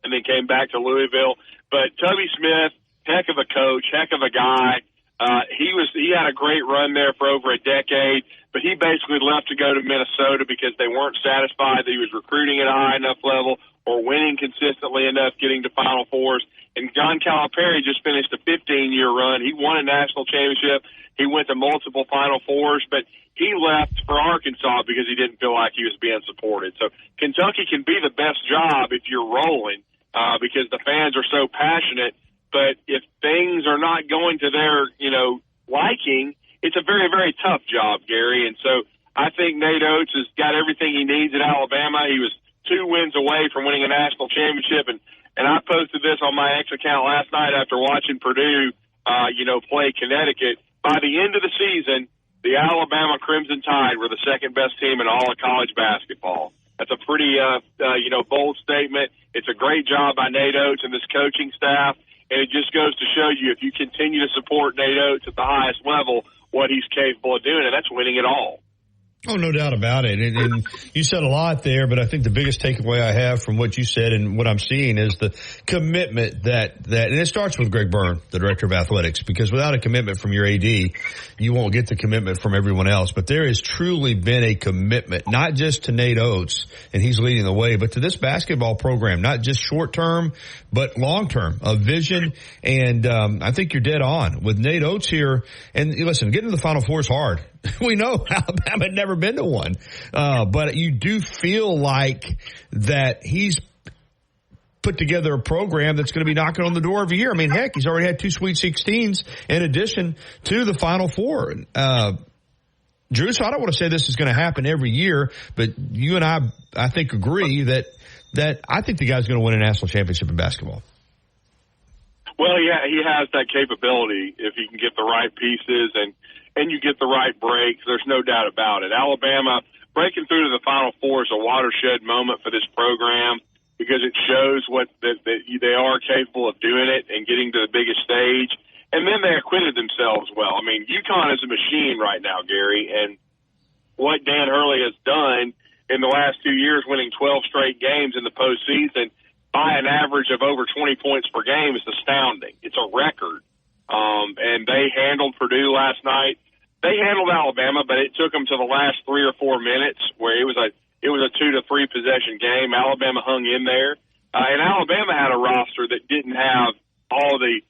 Speaker 15: and then came back to Louisville. But Tubby Smith, heck of a coach, heck of a guy. He had a great run there for over a decade, but he basically left to go to Minnesota because they weren't satisfied that he was recruiting at a high enough level or winning consistently enough, getting to Final Fours. And John Calipari just finished a 15-year run. He won a national championship. He went to multiple Final Fours, but he left for Arkansas because he didn't feel like he was being supported. So Kentucky can be the best job if you're rolling, because the fans are so passionate. But if things are not going to their, you know, liking, it's a very, very tough job, Gary. And so I think Nate Oates has got everything he needs at Alabama. He was 2 wins away from winning a national championship. And I posted this on my X account last night after watching Purdue, play Connecticut. By the end of the season, the Alabama Crimson Tide were the second best team in all of college basketball. That's a pretty, bold statement. It's a great job by Nate Oates and this coaching staff. And it just goes to show you, if you continue to support Nate Oates at the highest level, what he's capable of doing, and that's winning it all.
Speaker 3: Oh, no doubt about it. And you said a lot there, but I think the biggest takeaway I have from what you said and what I'm seeing is the commitment that, and it starts with Greg Byrne, the director of athletics, because without a commitment from your AD, you won't get the commitment from everyone else. But there has truly been a commitment, not just to Nate Oates, and he's leading the way, but to this basketball program, not just short term, but long term, a vision. And I think you're dead on with Nate Oates here. And listen, getting to the Final Four is hard. We know Alabama had never been to one. But you do feel like that he's put together a program that's going to be knocking on the door every year. I mean, heck, he's already had 2 Sweet 16s in addition to the Final Four. Drew, so I don't want to say this is going to happen every year, but you and I think, agree that I think the guy's going to win a national championship in basketball.
Speaker 15: Well, yeah, he has that capability if he can get the right pieces and you get the right breaks. There's no doubt about it. Alabama breaking through to the Final Four is a watershed moment for this program because it shows that they are capable of doing it and getting to the biggest stage. And then they acquitted themselves well. I mean, UConn is a machine right now, Gary, and what Dan Hurley has done in the last 2 years, winning 12 straight games in the postseason by an average of over 20 points per game, is astounding. It's a record. And they handled Purdue last night. They handled Alabama, but it took them to the last 3 or 4 minutes where it was a 2 to 3 possession game. Alabama hung in there, and Alabama had a roster that didn't have all the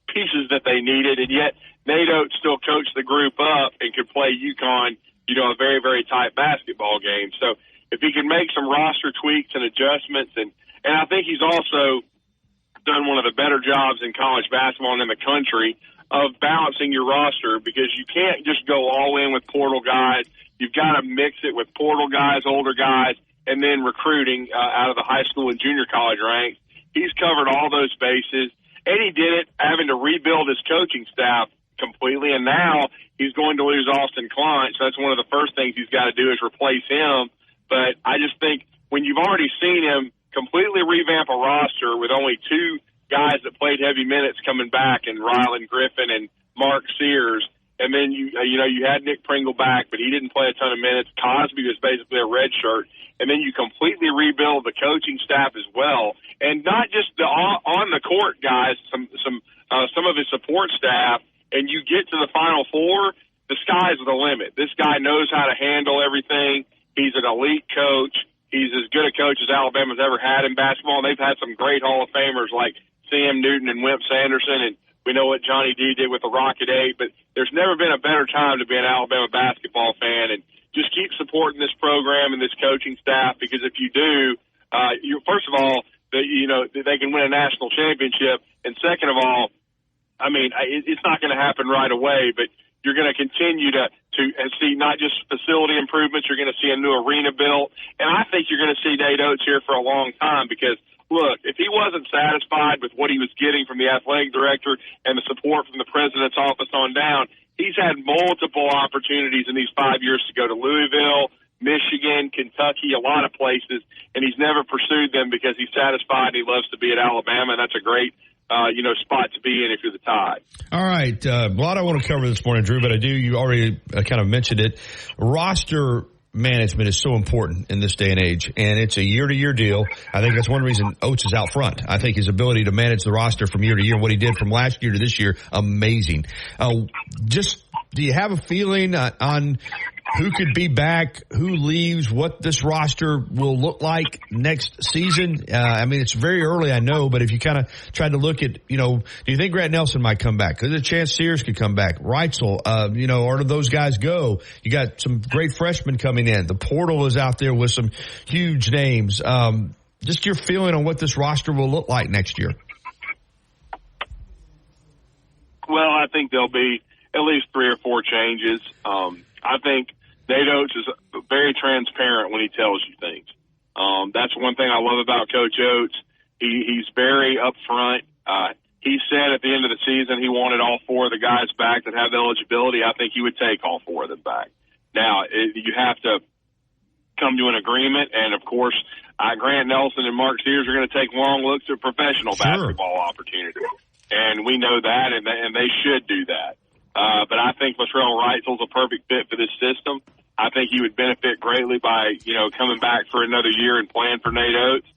Speaker 15: pieces that they needed, and yet Nate Oates still coached the group up and could play UConn, a very, very tight basketball game. So if he can make some roster tweaks and adjustments, and I think he's also done one of the better jobs in college basketball and in the country of balancing your roster, because you can't just go all in with portal guys. You've got to mix it with portal guys, older guys, and then recruiting out of the high school and junior college ranks. He's covered all those bases, and he did it having to rebuild his coaching staff completely, and now he's going to lose Austin Klein, so that's one of the first things he's got to do is replace him. But I just think when you've already seen him completely revamp a roster with only two guys that played heavy minutes coming back, and Ryland Griffin and Mark Sears, and then you had Nick Pringle back, but he didn't play a ton of minutes. Cosby was basically a red shirt, and then you completely rebuild the coaching staff as well, and not just the on the court guys, some of his support staff, and you get to the Final Four. The sky's the limit. This guy knows how to handle everything. He's an elite coach. He's as good a coach as Alabama's ever had in basketball, and they've had some great Hall of Famers like Sam Newton and Wimp Sanderson, and we know what Johnny D did with the Rocket 8, but there's never been a better time to be an Alabama basketball fan, and just keep supporting this program and this coaching staff, because if you do, first of all, they can win a national championship, and second of all, I mean, it's not going to happen right away, but you're going to continue to see not just facility improvements, you're going to see a new arena built, and I think you're going to see Nate Oates here for a long time, because look, if he wasn't satisfied with what he was getting from the athletic director and the support from the president's office on down, he's had multiple opportunities in these 5 years to go to Louisville, Michigan, Kentucky, a lot of places, and he's never pursued them because he's satisfied. He loves to be at Alabama, and that's a great spot to be in if you're the Tide.
Speaker 3: All right. A lot I want to cover this morning, Drew, but you already kind of mentioned it. Roster management is so important in this day and age, and it's a year-to-year deal. I think that's one reason Oates is out front. I think his ability to manage the roster from year to year, what he did from last year to this year, amazing. Do you have a feeling on who could be back, who leaves, what this roster will look like next season? I mean, it's very early, I know, but if you kind of tried to look at, do you think Grant Nelson might come back? Because a chance Sears could come back. Reitzel, or do those guys go? You got some great freshmen coming in. The portal is out there with some huge names. Just your feeling on what this roster will look like next year.
Speaker 15: Well, I think there'll be at least 3 or 4 changes. I think Nate Oates is very transparent when he tells you things. That's one thing I love about Coach Oates. He's very upfront. He said at the end of the season he wanted all 4 of the guys back that have eligibility. I think he would take all 4 of them back. Now, you have to come to an agreement, and, of course, Grant Nelson and Mark Sears are going to take long looks at professional basketball opportunities. And we know that, and they should do that. But I think Latrell Reitzel's a perfect fit for this system. I think he would benefit greatly by, coming back for another year and playing for Nate Oates.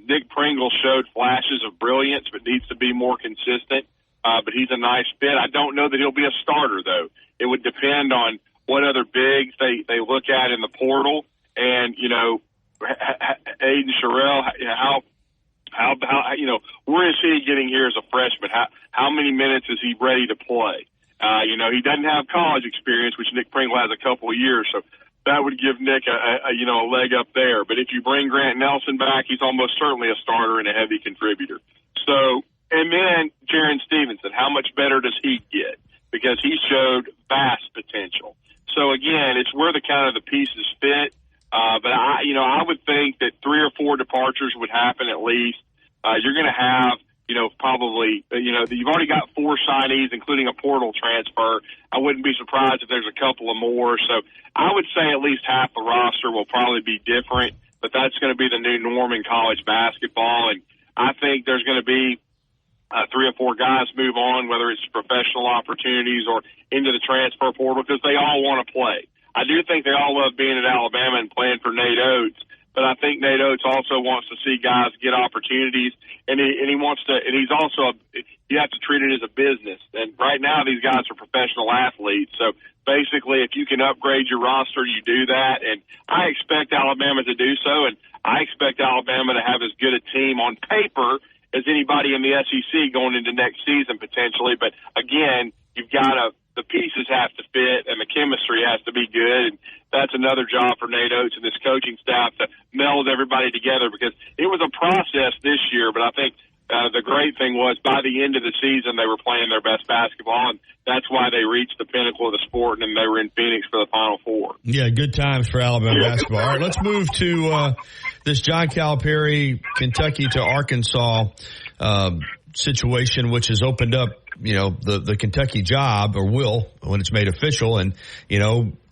Speaker 15: Nick Pringle showed flashes of brilliance, but needs to be more consistent. But he's a nice fit. I don't know that he'll be a starter, though. It would depend on what other bigs they look at in the portal. And, Aiden Sherrill, how where is he getting here as a freshman? How many minutes is he ready to play? He doesn't have college experience, which Nick Pringle has a couple of years, so that would give Nick a leg up there. But if you bring Grant Nelson back, he's almost certainly a starter and a heavy contributor. So, and then Jaron Stevenson, how much better does he get? Because he showed vast potential. So again, it's where the kind of the pieces fit. But I would think that 3 or 4 departures would happen at least. You're going to have, probably, you've already got 4 signees, including a portal transfer. I wouldn't be surprised if there's a couple of more. So I would say at least half the roster will probably be different, but that's going to be the new norm in college basketball. And I think there's going to be 3 or 4 guys move on, whether it's professional opportunities or into the transfer portal, because they all want to play. I do think they all love being at Alabama and playing for Nate Oates, but I think Nate Oates also wants to see guys get opportunities, and he wants to, and he's also, you have to treat it as a business. And right now these guys are professional athletes, so basically if you can upgrade your roster, you do that, and I expect Alabama to do so, and I expect Alabama to have as good a team on paper as anybody in the SEC going into next season potentially. But again, you've got to, the pieces have to fit and the chemistry has to be good. And that's another job for Nate Oates and this coaching staff to meld everybody together, because it was a process this year. But I think the great thing was by the end of the season, they were playing their best basketball, and that's why they reached the pinnacle of the sport, and they were in Phoenix for the Final Four.
Speaker 3: Yeah, good times for Alabama basketball. All right, let's move to this John Calipari, Kentucky to Arkansas. situation, which has opened up, the Kentucky job, or will when it's made official. And,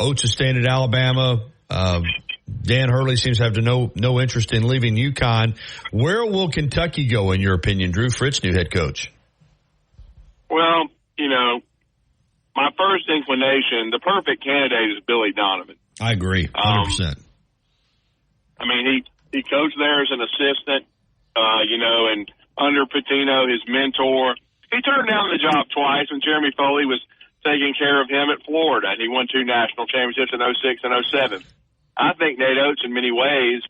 Speaker 3: Oates is staying at Alabama. Dan Hurley seems to have no interest in leaving UConn. Where will Kentucky go, in your opinion, Drew Fritz, new head coach?
Speaker 15: Well, my first inclination, the perfect candidate is Billy Donovan.
Speaker 3: I agree, 100%.
Speaker 15: He coached there as an assistant, and under Pitino, his mentor. He turned down the job twice when Jeremy Foley was taking care of him at Florida, and he won 2 national championships in 06 and 07. I think Nate Oates, in many ways,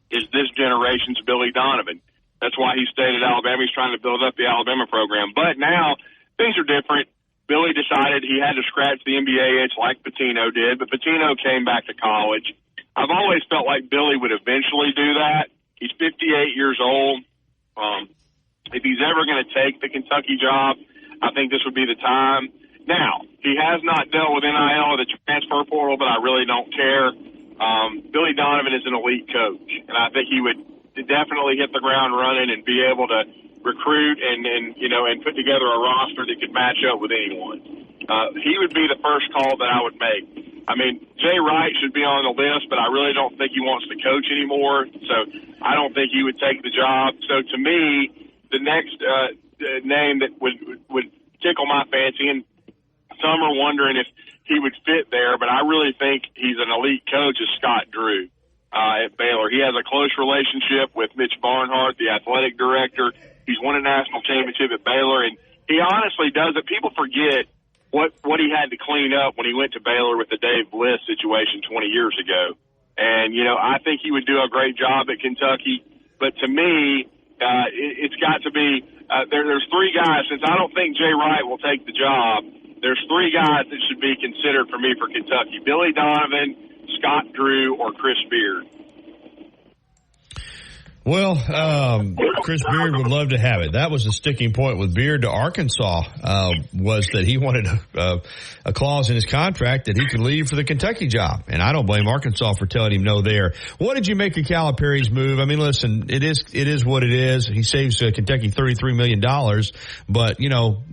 Speaker 15: is this generation's Billy Donovan. That's why he stayed at Alabama. He's trying to build up the Alabama program. But now things are different. Billy decided he had to scratch the NBA itch like Pitino did, but Pitino came back to college. I've always felt like Billy would eventually do that. He's 58 years old. If he's ever going to take the Kentucky job, I think this would be the time. Now, he has not dealt with NIL or the transfer portal, but I really don't care. Billy Donovan is an elite coach, and I think he would definitely hit the ground running and be able to recruit and put together a roster that could match up with anyone. He would be the first call that I would make. Jay Wright should be on the list, but I really don't think he wants to coach anymore, so I don't think he would take the job. So to me, the next name that would tickle my fancy, and some are wondering if he would fit there, but I really think he's an elite coach, is Scott Drew at Baylor. He has a close relationship with Mitch Barnhart, the athletic director. He's won a national championship at Baylor, and he honestly does it. People forget what he had to clean up when he went to Baylor with the Dave Bliss situation 20 years ago. And, I think he would do a great job at Kentucky. But to me, it's got to be there's 3 guys. Since I don't think Jay Wright will take the job, there's 3 guys that should be considered for me for Kentucky: Billy Donovan, Scott Drew, or Chris Beard.
Speaker 3: Well, Chris Beard would love to have it. That was the sticking point with Beard to Arkansas, was that he wanted a clause in his contract that he could leave for the Kentucky job. And I don't blame Arkansas for telling him no there. What did you make of Calipari's move? Listen, it is what it is. He saves Kentucky $33 million, but,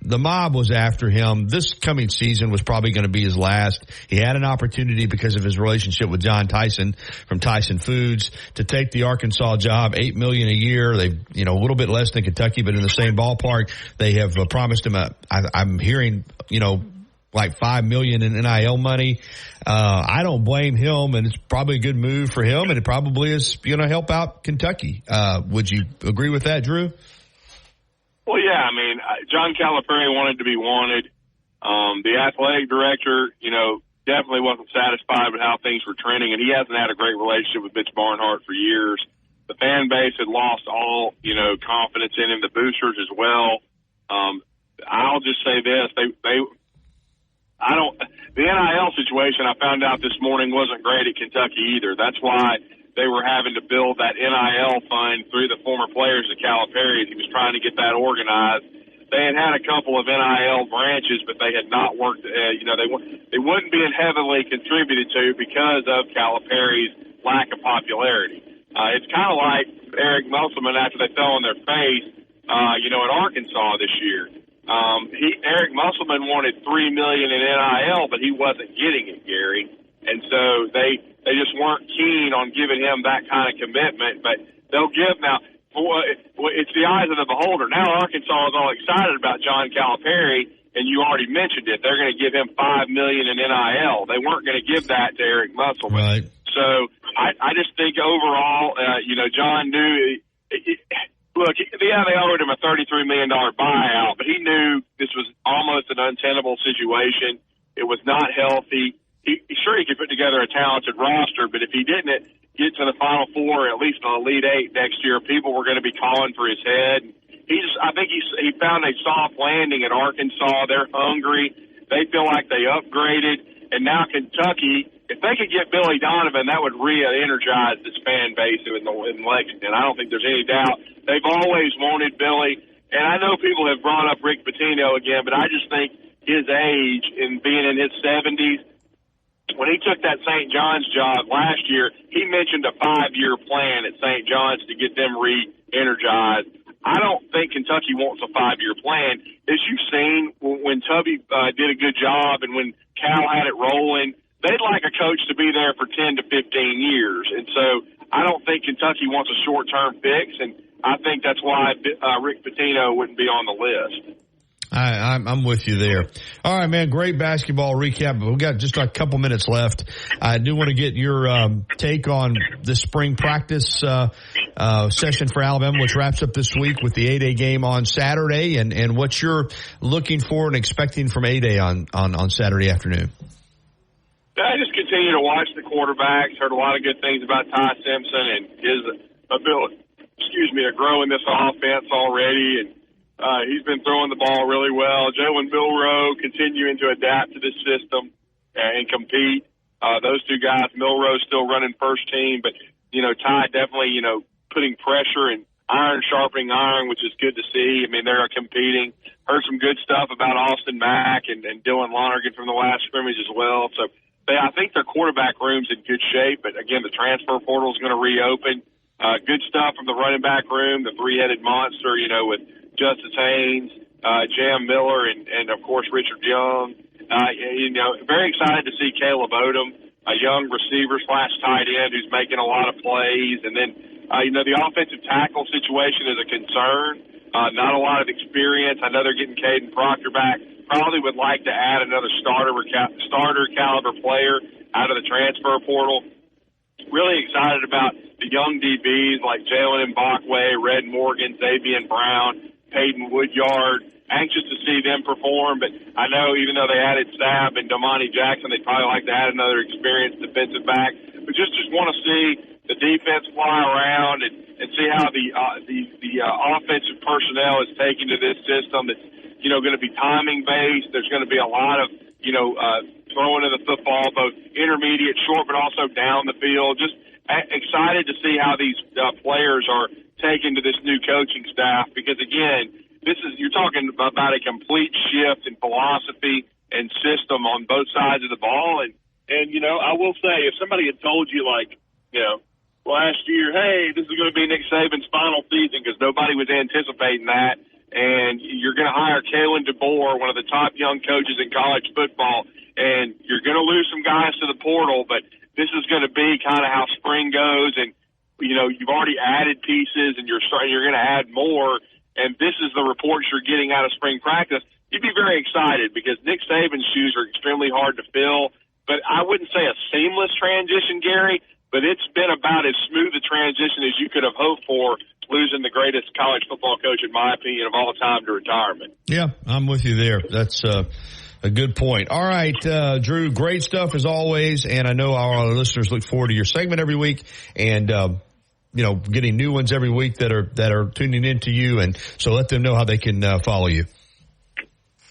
Speaker 3: the mob was after him. This coming season was probably going to be his last. He had an opportunity because of his relationship with John Tyson from Tyson Foods to take the Arkansas job. $8 million a year. They've, a little bit less than Kentucky, but in the same ballpark. They have promised him I'm hearing, like $5 million in NIL money. I don't blame him, and it's probably a good move for him, and it probably is going to help out Kentucky. Would you agree with that, Drew?
Speaker 15: Well, yeah. John Calipari wanted to be wanted. The athletic director, definitely wasn't satisfied with how things were trending, and he hasn't had a great relationship with Mitch Barnhart for years. The fan base had lost all, confidence in him, the boosters as well. I'll just say this, the NIL situation I found out this morning wasn't great at Kentucky either. That's why they were having to build that NIL fund through the former players at Calipari. He was trying to get that organized. They had a couple of NIL branches, but they had not worked, they wouldn't be heavily contributed to because of Calipari's lack of popularity. It's kind of like Eric Musselman after they fell on their face, at Arkansas this year. Eric Musselman wanted $3 million in NIL, but he wasn't getting it, Gary. And so they just weren't keen on giving him that kind of commitment. But they'll give now. It's the eyes of the beholder. Now Arkansas is all excited about John Calipari, and you already mentioned it. They're going to give him $5 million in NIL. They weren't going to give that to Eric Musselman.
Speaker 3: Right.
Speaker 15: So I just think overall, John knew. Look, they owed him a $33 million buyout, but he knew this was almost an untenable situation. It was not healthy. He could put together a talented roster, but if he didn't get to the Final Four, or at least an Elite Eight next year, people were going to be calling for his head. I think he found a soft landing at Arkansas. They're hungry. They feel like they upgraded, and now Kentucky. If they could get Billy Donovan, that would re-energize this fan base in Lexington. I don't think there's any doubt. They've always wanted Billy, and I know people have brought up Rick Pitino again, but I just think his age and being in his 70s, when he took that St. John's job last year, he mentioned a 5-year plan at St. John's to get them re-energized. I don't think Kentucky wants a 5-year plan. As you've seen, when Tubby did a good job and when Cal had it rolling, they'd like a coach to be there for 10 to 15 years. And so I don't think Kentucky wants a short-term fix, and I think that's why Rick Pitino wouldn't be on the list.
Speaker 3: I'm with you there. All right, man, great basketball recap. We've got just a couple minutes left. I do want to get your take on the spring practice session for Alabama, which wraps up this week with the A-Day game on Saturday, and what you're looking for and expecting from A-Day on Saturday afternoon.
Speaker 15: I just continue to watch the quarterbacks. Heard a lot of good things about Ty Simpson and his ability, to grow in this offense already, and he's been throwing the ball really well. Jalen Milroe continuing to adapt to this system and compete. Those two guys, Milroe still running first team, but, Ty definitely, putting pressure and iron sharpening iron, which is good to see. I mean, they're competing. Heard some good stuff about Austin Mack and Dylan Lonergan from the last scrimmage as well. So I think their quarterback room's in good shape, but again, the transfer portal is going to reopen. Good stuff from the running back room, the three-headed monster, with Justice Haynes, Jam Miller, and of course Richard Young. Very excited to see Caleb Odom, a young receiver / tight end who's making a lot of plays. And then, the offensive tackle situation is a concern. Not a lot of experience. I know they're getting Caden Proctor back. Probably would like to add another starter caliber player out of the transfer portal. Really excited about the young DBs like Jalen Mbakwe, Red Morgan, Xavier Brown, Peyton Woodyard. Anxious to see them perform, but I know even though they added Sabb and Domani Jackson, they'd probably like to add another experienced defensive back. But just want to see the defense fly around and see how the offensive personnel is taken to this system that's, going to be timing based. There's going to be a lot of, throwing of the football, both intermediate, short, but also down the field. Just excited to see how these players are taken to this new coaching staff because, again, you're talking about a complete shift in philosophy and system on both sides of the ball. And I will say, if somebody had told you, last year, hey, this is going to be Nick Saban's final season because nobody was anticipating that, and you're going to hire Kalen DeBoer, one of the top young coaches in college football, and you're going to lose some guys to the portal, but this is going to be kind of how spring goes, and, you've already added pieces, and you're going to add more, and this is the reports you're getting out of spring practice, you'd be very excited because Nick Saban's shoes are extremely hard to fill. But I wouldn't say a seamless transition, Gary, but it's been about as smooth a transition as you could have hoped for, losing the greatest college football coach, in my opinion, of all time to retirement.
Speaker 3: Yeah, I'm with you there. That's a good point. All right, Drew, great stuff as always, and I know our listeners look forward to your segment every week, and getting new ones every week that are tuning into you, and so let them know how they can follow you.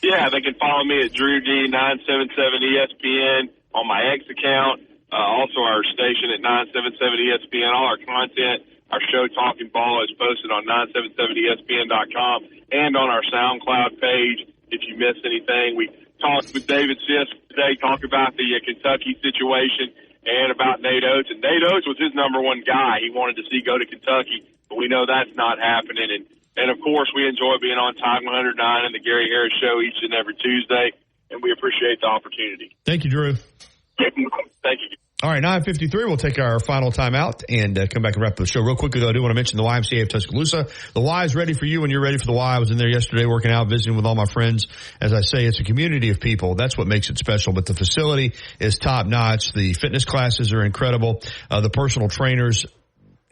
Speaker 15: Yeah, they can follow me at DrewD977ESPN on my X account. Also our station at 977ESPN. All our content, our show Talking Ball is posted on 977ESPN.com and on our SoundCloud page. If you missed anything, we talked with David Sisk today, talked about the Kentucky situation and about Nate Oates. And Nate Oates was his number one guy he wanted to see go to Kentucky, but we know that's not happening. And of course, we enjoy being on Tide 109 and the Gary Harris Show each and every Tuesday, and we appreciate the opportunity.
Speaker 3: Thank you, Drew.
Speaker 15: Thank you.
Speaker 3: All right, 9:53. We'll take our final timeout and come back and wrap up the show. Real quickly, though, I do want to mention the YMCA of Tuscaloosa. The Y is ready for you when you're ready for the Y. I was in there yesterday working out, visiting with all my friends. As I say, it's a community of people. That's what makes it special. But the facility is top-notch. The fitness classes are incredible. The personal trainers,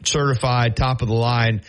Speaker 3: certified, top of the line.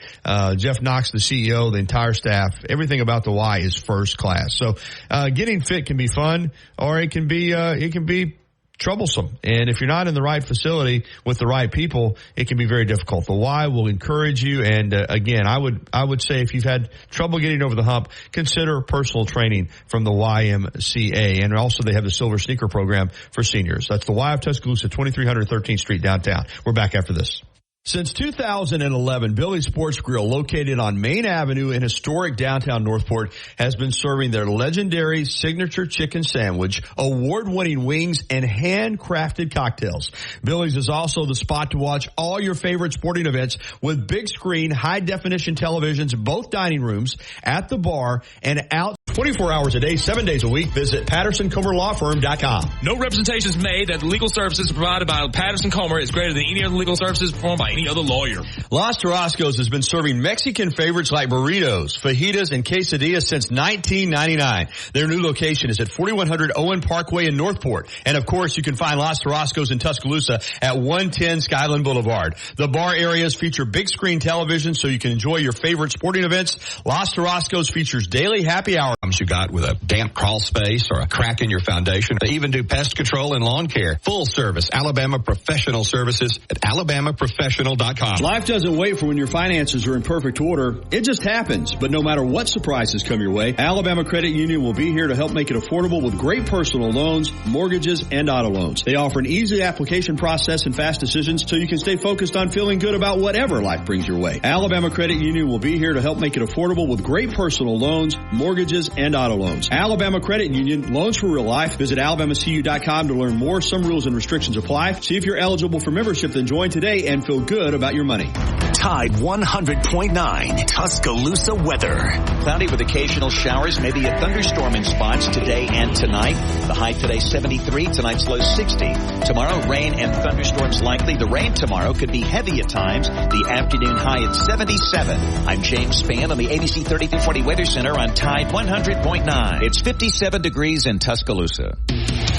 Speaker 3: Jeff Knox, the CEO, the entire staff, everything about the Y is first class. So getting fit can be fun, or it can be troublesome. And if you're not in the right facility with the right people, it can be very difficult. The Y will encourage you. And again, I would say if you've had trouble getting over the hump, consider personal training from the YMCA. And also they have the Silver Sneaker Program for seniors. That's the Y of Tuscaloosa, 2300 13th Street downtown. We're back after this. Since 2011, Billy's Sports Grill, located on Main Avenue in historic downtown Northport, has been serving their legendary signature chicken sandwich, award-winning wings, and handcrafted cocktails. Billy's is also the spot to watch all your favorite sporting events with big screen, high-definition televisions, both dining rooms, at the bar, and out 24 hours a day, 7 days a week. Visit PattersonComerLawFirm.com.
Speaker 13: No representations made that legal services provided by Patterson Comer is greater than any other legal services performed by any other lawyer.
Speaker 3: Los Tarascos has been serving Mexican favorites like burritos, fajitas, and quesadillas since 1999. Their new location is at 4100 Owen Parkway in Northport. And of course, you can find Los Tarascos in Tuscaloosa at 110 Skyland Boulevard. The bar areas feature big screen television so you can enjoy your favorite sporting events. Los Tarascos features daily happy hour.
Speaker 16: You got with a damp crawl space or a crack in your foundation. They even do pest control and lawn care. Full service Alabama Professional Services at alabamaprofessional.com.
Speaker 17: Life doesn't wait for when your finances are in perfect order. It just happens. But no matter what surprises come your way, Alabama Credit Union will be here to help make it affordable with great personal loans, mortgages, and auto loans. They offer an easy application process and fast decisions so you can stay focused on feeling good about whatever life brings your way. Alabama Credit Union will be here to help make it affordable with great personal loans, mortgages, and auto loans. Alabama Credit Union, loans for real life. Visit alabamacu.com to learn more. Some rules and restrictions apply. See if you're eligible for membership, then join today and feel good about your money.
Speaker 1: Tide 100.9 Tuscaloosa weather.
Speaker 10: Cloudy with occasional showers, maybe a thunderstorm in spots today and tonight. The high today 73, tonight's low 60. Tomorrow, rain and thunderstorms likely. The rain tomorrow could be heavy at times. The afternoon high at 77. I'm James Spann on the ABC 3340 Weather Center on Tide 100.9. It's 57 degrees in Tuscaloosa.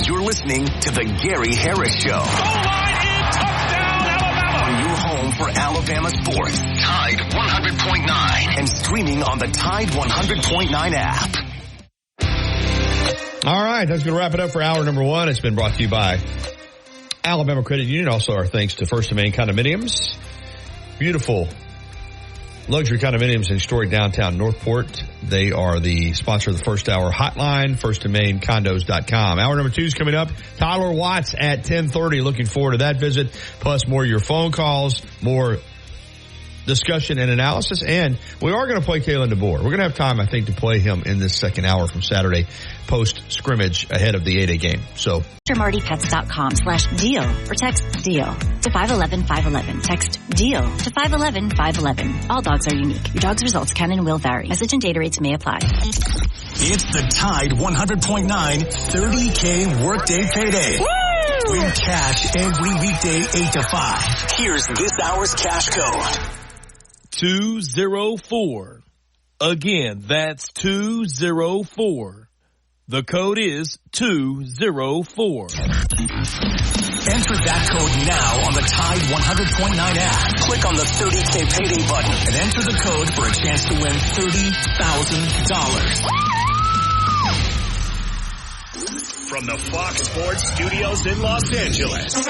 Speaker 1: You're listening to the Gary Harris Show. On your home for Alabama sports, Tide 100.9, and streaming on the Tide 100.9 app.
Speaker 3: All right, that's going to wrap it up for hour number one. It's been brought to you by Alabama Credit Union. Also, our thanks to First and Main Condominiums. Beautiful luxury condominiums in historic downtown Northport. They are the sponsor of the first hour hotline, firstandmaincondos.com. Hour number two is coming up. Tyler Watts at 10:30. Looking forward to that visit, plus more of your phone calls, more discussion and analysis, and we are going to play Kalen DeBoer. We're going to have time, I think, to play him in this second hour from Saturday post-scrimmage ahead of the 8A game. So,
Speaker 9: MrMartyPets.com/deal or text DEAL to 511-511. Text DEAL to 511-511. All dogs are unique. Your dog's results can and will vary. Message and data rates may apply.
Speaker 1: It's the Tide 100.9 30K Workday Payday. Woo! Win cash every weekday 8 to 5. Here's this hour's cash code.
Speaker 13: 204. Again, that's 204. The code is 204.
Speaker 1: Enter that code now on the Tide 100.9 app. Click on the 30K Payday button and enter the code for a chance to win $30,000.
Speaker 18: From the Fox Sports Studios in Los Angeles,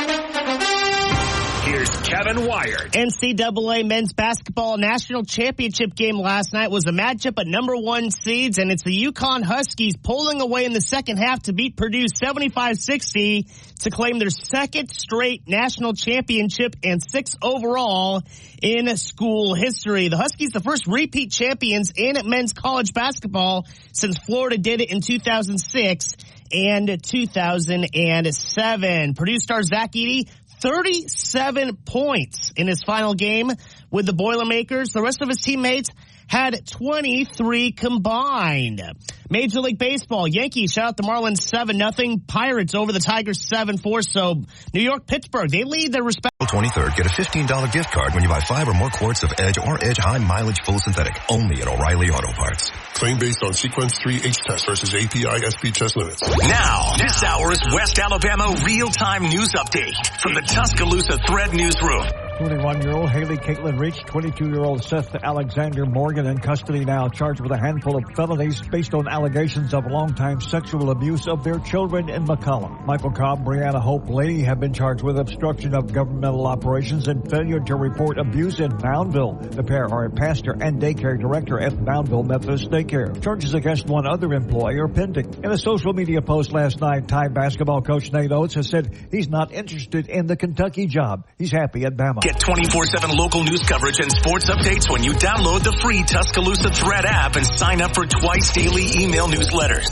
Speaker 18: here's Kevin Wyatt.
Speaker 19: NCAA men's basketball national championship game last night was a matchup at number one seeds, and it's the UConn Huskies pulling away in the second half to beat Purdue 75-60 to claim their second straight national championship and sixth overall in school history. The Huskies, the first repeat champions in men's college basketball since Florida did it in 2006 and 2007. Purdue star Zach Edey, 37 points in his final game with the Boilermakers. The rest of his teammates had 23 combined. Major League Baseball, Yankees shout out the Marlins 7-0. Pirates over the Tigers 7-4. So New York, Pittsburgh, they lead their respective.
Speaker 20: 23rd, get a $15 gift card when you buy 5 or more quarts of Edge or Edge High Mileage Full Synthetic. Only at O'Reilly Auto Parts.
Speaker 21: Claim based on Sequence 3H test versus API SP test limits.
Speaker 1: Now, this hour's West Alabama real-time news update from the Tuscaloosa Thread Newsroom.
Speaker 2: 21-year-old Haley Caitlin Reach, 22-year-old Seth Alexander Morgan in custody now, charged with a handful of felonies based on allegations of long-time sexual abuse of their children in McCollum. Michael Cobb, Brianna Hope Lady have been charged with obstruction of governmental operations and failure to report abuse in Moundville. The pair are a pastor and daycare director at Moundville Methodist Daycare. Charges against one other employee are pending. In a social media post last night, Tide basketball coach Nate Oates has said he's not interested in the Kentucky job. He's happy at Bama.
Speaker 1: Get 24/7 local news coverage and sports updates when you download the free Tuscaloosa Thread app and sign up for twice daily email newsletters.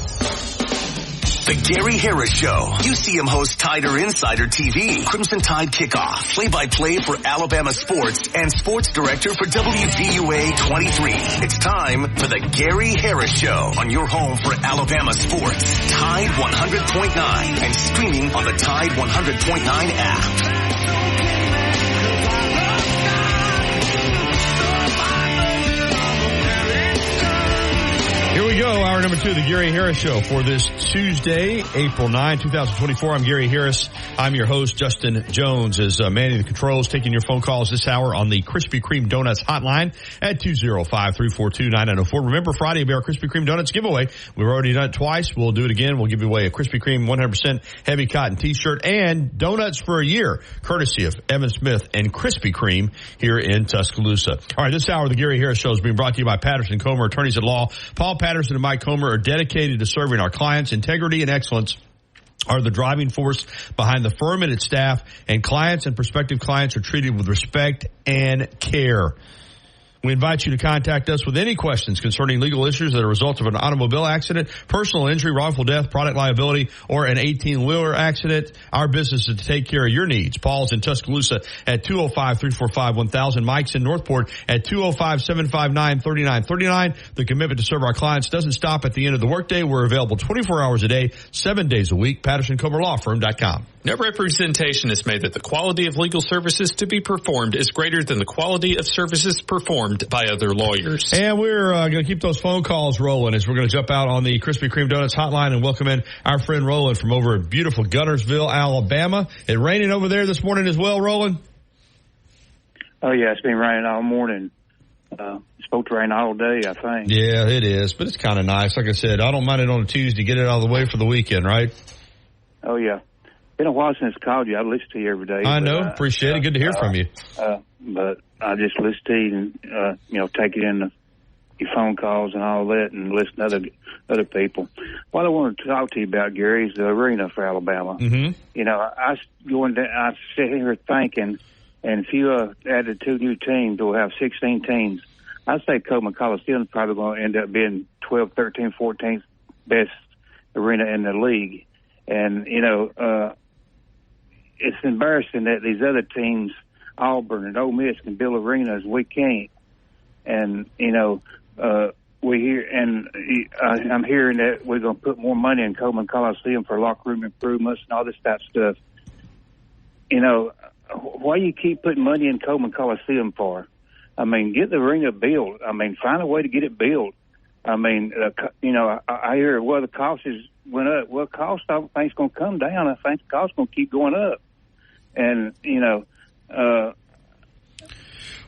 Speaker 1: The Gary Harris Show. UCM host Tider Insider TV. Crimson Tide Kickoff. Play-by-play for Alabama sports and sports director for WVUA 23. It's time for the Gary Harris Show on your home for Alabama sports. Tide 100.9 and streaming on the Tide 100.9 app.
Speaker 3: Here we go, hour number 2 of the Gary Harris Show for this Tuesday, April 9, 2024. I'm Gary Harris. I'm your host, Justin Jones, is manning the controls, taking your phone calls this hour on the Krispy Kreme Donuts hotline at 205-342-9904. Remember, Friday will be our Krispy Kreme Donuts giveaway. We've already done it twice. We'll do it again. We'll give away a Krispy Kreme 100% heavy cotton t-shirt and donuts for a year, courtesy of Evan Smith and Krispy Kreme here in Tuscaloosa. All right, this hour of the Gary Harris Show is being brought to you by Patterson Comer, attorneys at law. Paul Patterson and Mike Comer are dedicated to serving our clients. Integrity and excellence are the driving force behind the firm and its staff, and clients and prospective clients are treated with respect and care. We invite you to contact us with any questions concerning legal issues that are a result of an automobile accident, personal injury, wrongful death, product liability, or an 18-wheeler accident. Our business is to take care of your needs. Paul's in Tuscaloosa at 205-345-1000. Mike's in Northport at 205-759-3939. The commitment to serve our clients doesn't stop at the end of the workday. We're available 24 hours a day, 7 days a week. PattersonComerLawFirm.com.
Speaker 5: No representation is made that the quality of legal services to be performed is greater than the quality of services performed by other lawyers.
Speaker 3: And we're going to keep those phone calls rolling as we're going to jump out on the Krispy Kreme Donuts hotline and welcome in our friend Roland from over at beautiful Guntersville, Alabama. It raining over there this morning as well, Roland?
Speaker 22: Oh, yeah, it's been raining all morning. It's supposed to rain all day, I think.
Speaker 3: Yeah, it is, but it's kind of nice. Like I said, I don't mind it on a Tuesday. Get it out of the way for the weekend, right?
Speaker 22: Oh, yeah. Been a while since I called you. I listen to you every day.
Speaker 3: I know. Appreciate it. Good to hear from you.
Speaker 22: But I just listen to you and, take it in your phone calls and all that and listen to other people. What I want to talk to you about, Gary, is the arena for Alabama.
Speaker 3: Mm-hmm.
Speaker 22: I sit here thinking, and if you added 2 new teams, we'll have 16 teams. I'd say Coleman Coliseum is probably going to end up being 12, 13, 14th best arena in the league. And, it's embarrassing that these other teams, Auburn and Ole Miss, can build arenas. We can't. And, we hear, and I'm hearing that we're going to put more money in Coleman Coliseum for locker room improvements and all this type of stuff. Why you keep putting money in Coleman Coliseum for? I mean, get the arena built. I mean, find a way to get it built. I mean, I hear, the cost went up. Well, cost, I don't think it's going to come down. I think the cost is going to keep going up. And,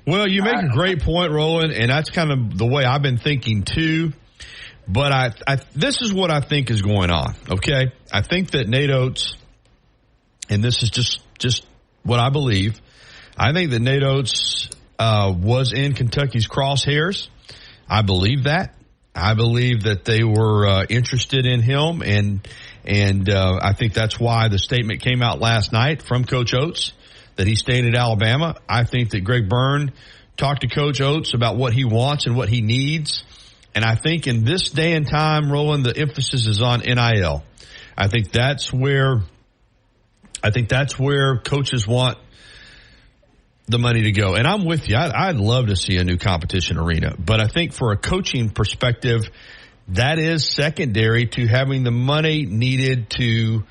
Speaker 3: well, you make a great point, Roland, and that's kind of the way I've been thinking too. But this is what I think is going on, okay? I think that Nate Oates, and this is just what I believe, I think that Nate Oates was in Kentucky's crosshairs. I believe that. I believe that they were interested in him, and I think that's why the statement came out last night from Coach Oates that he's staying at Alabama. I think that Greg Byrne talked to Coach Oates about what he wants and what he needs, and I think in this day and time, Roland, the emphasis is on NIL. I think that's where coaches want the money to go. And I'm with you. I'd love to see a new competition arena. But I think for a coaching perspective, that is secondary to having the money needed to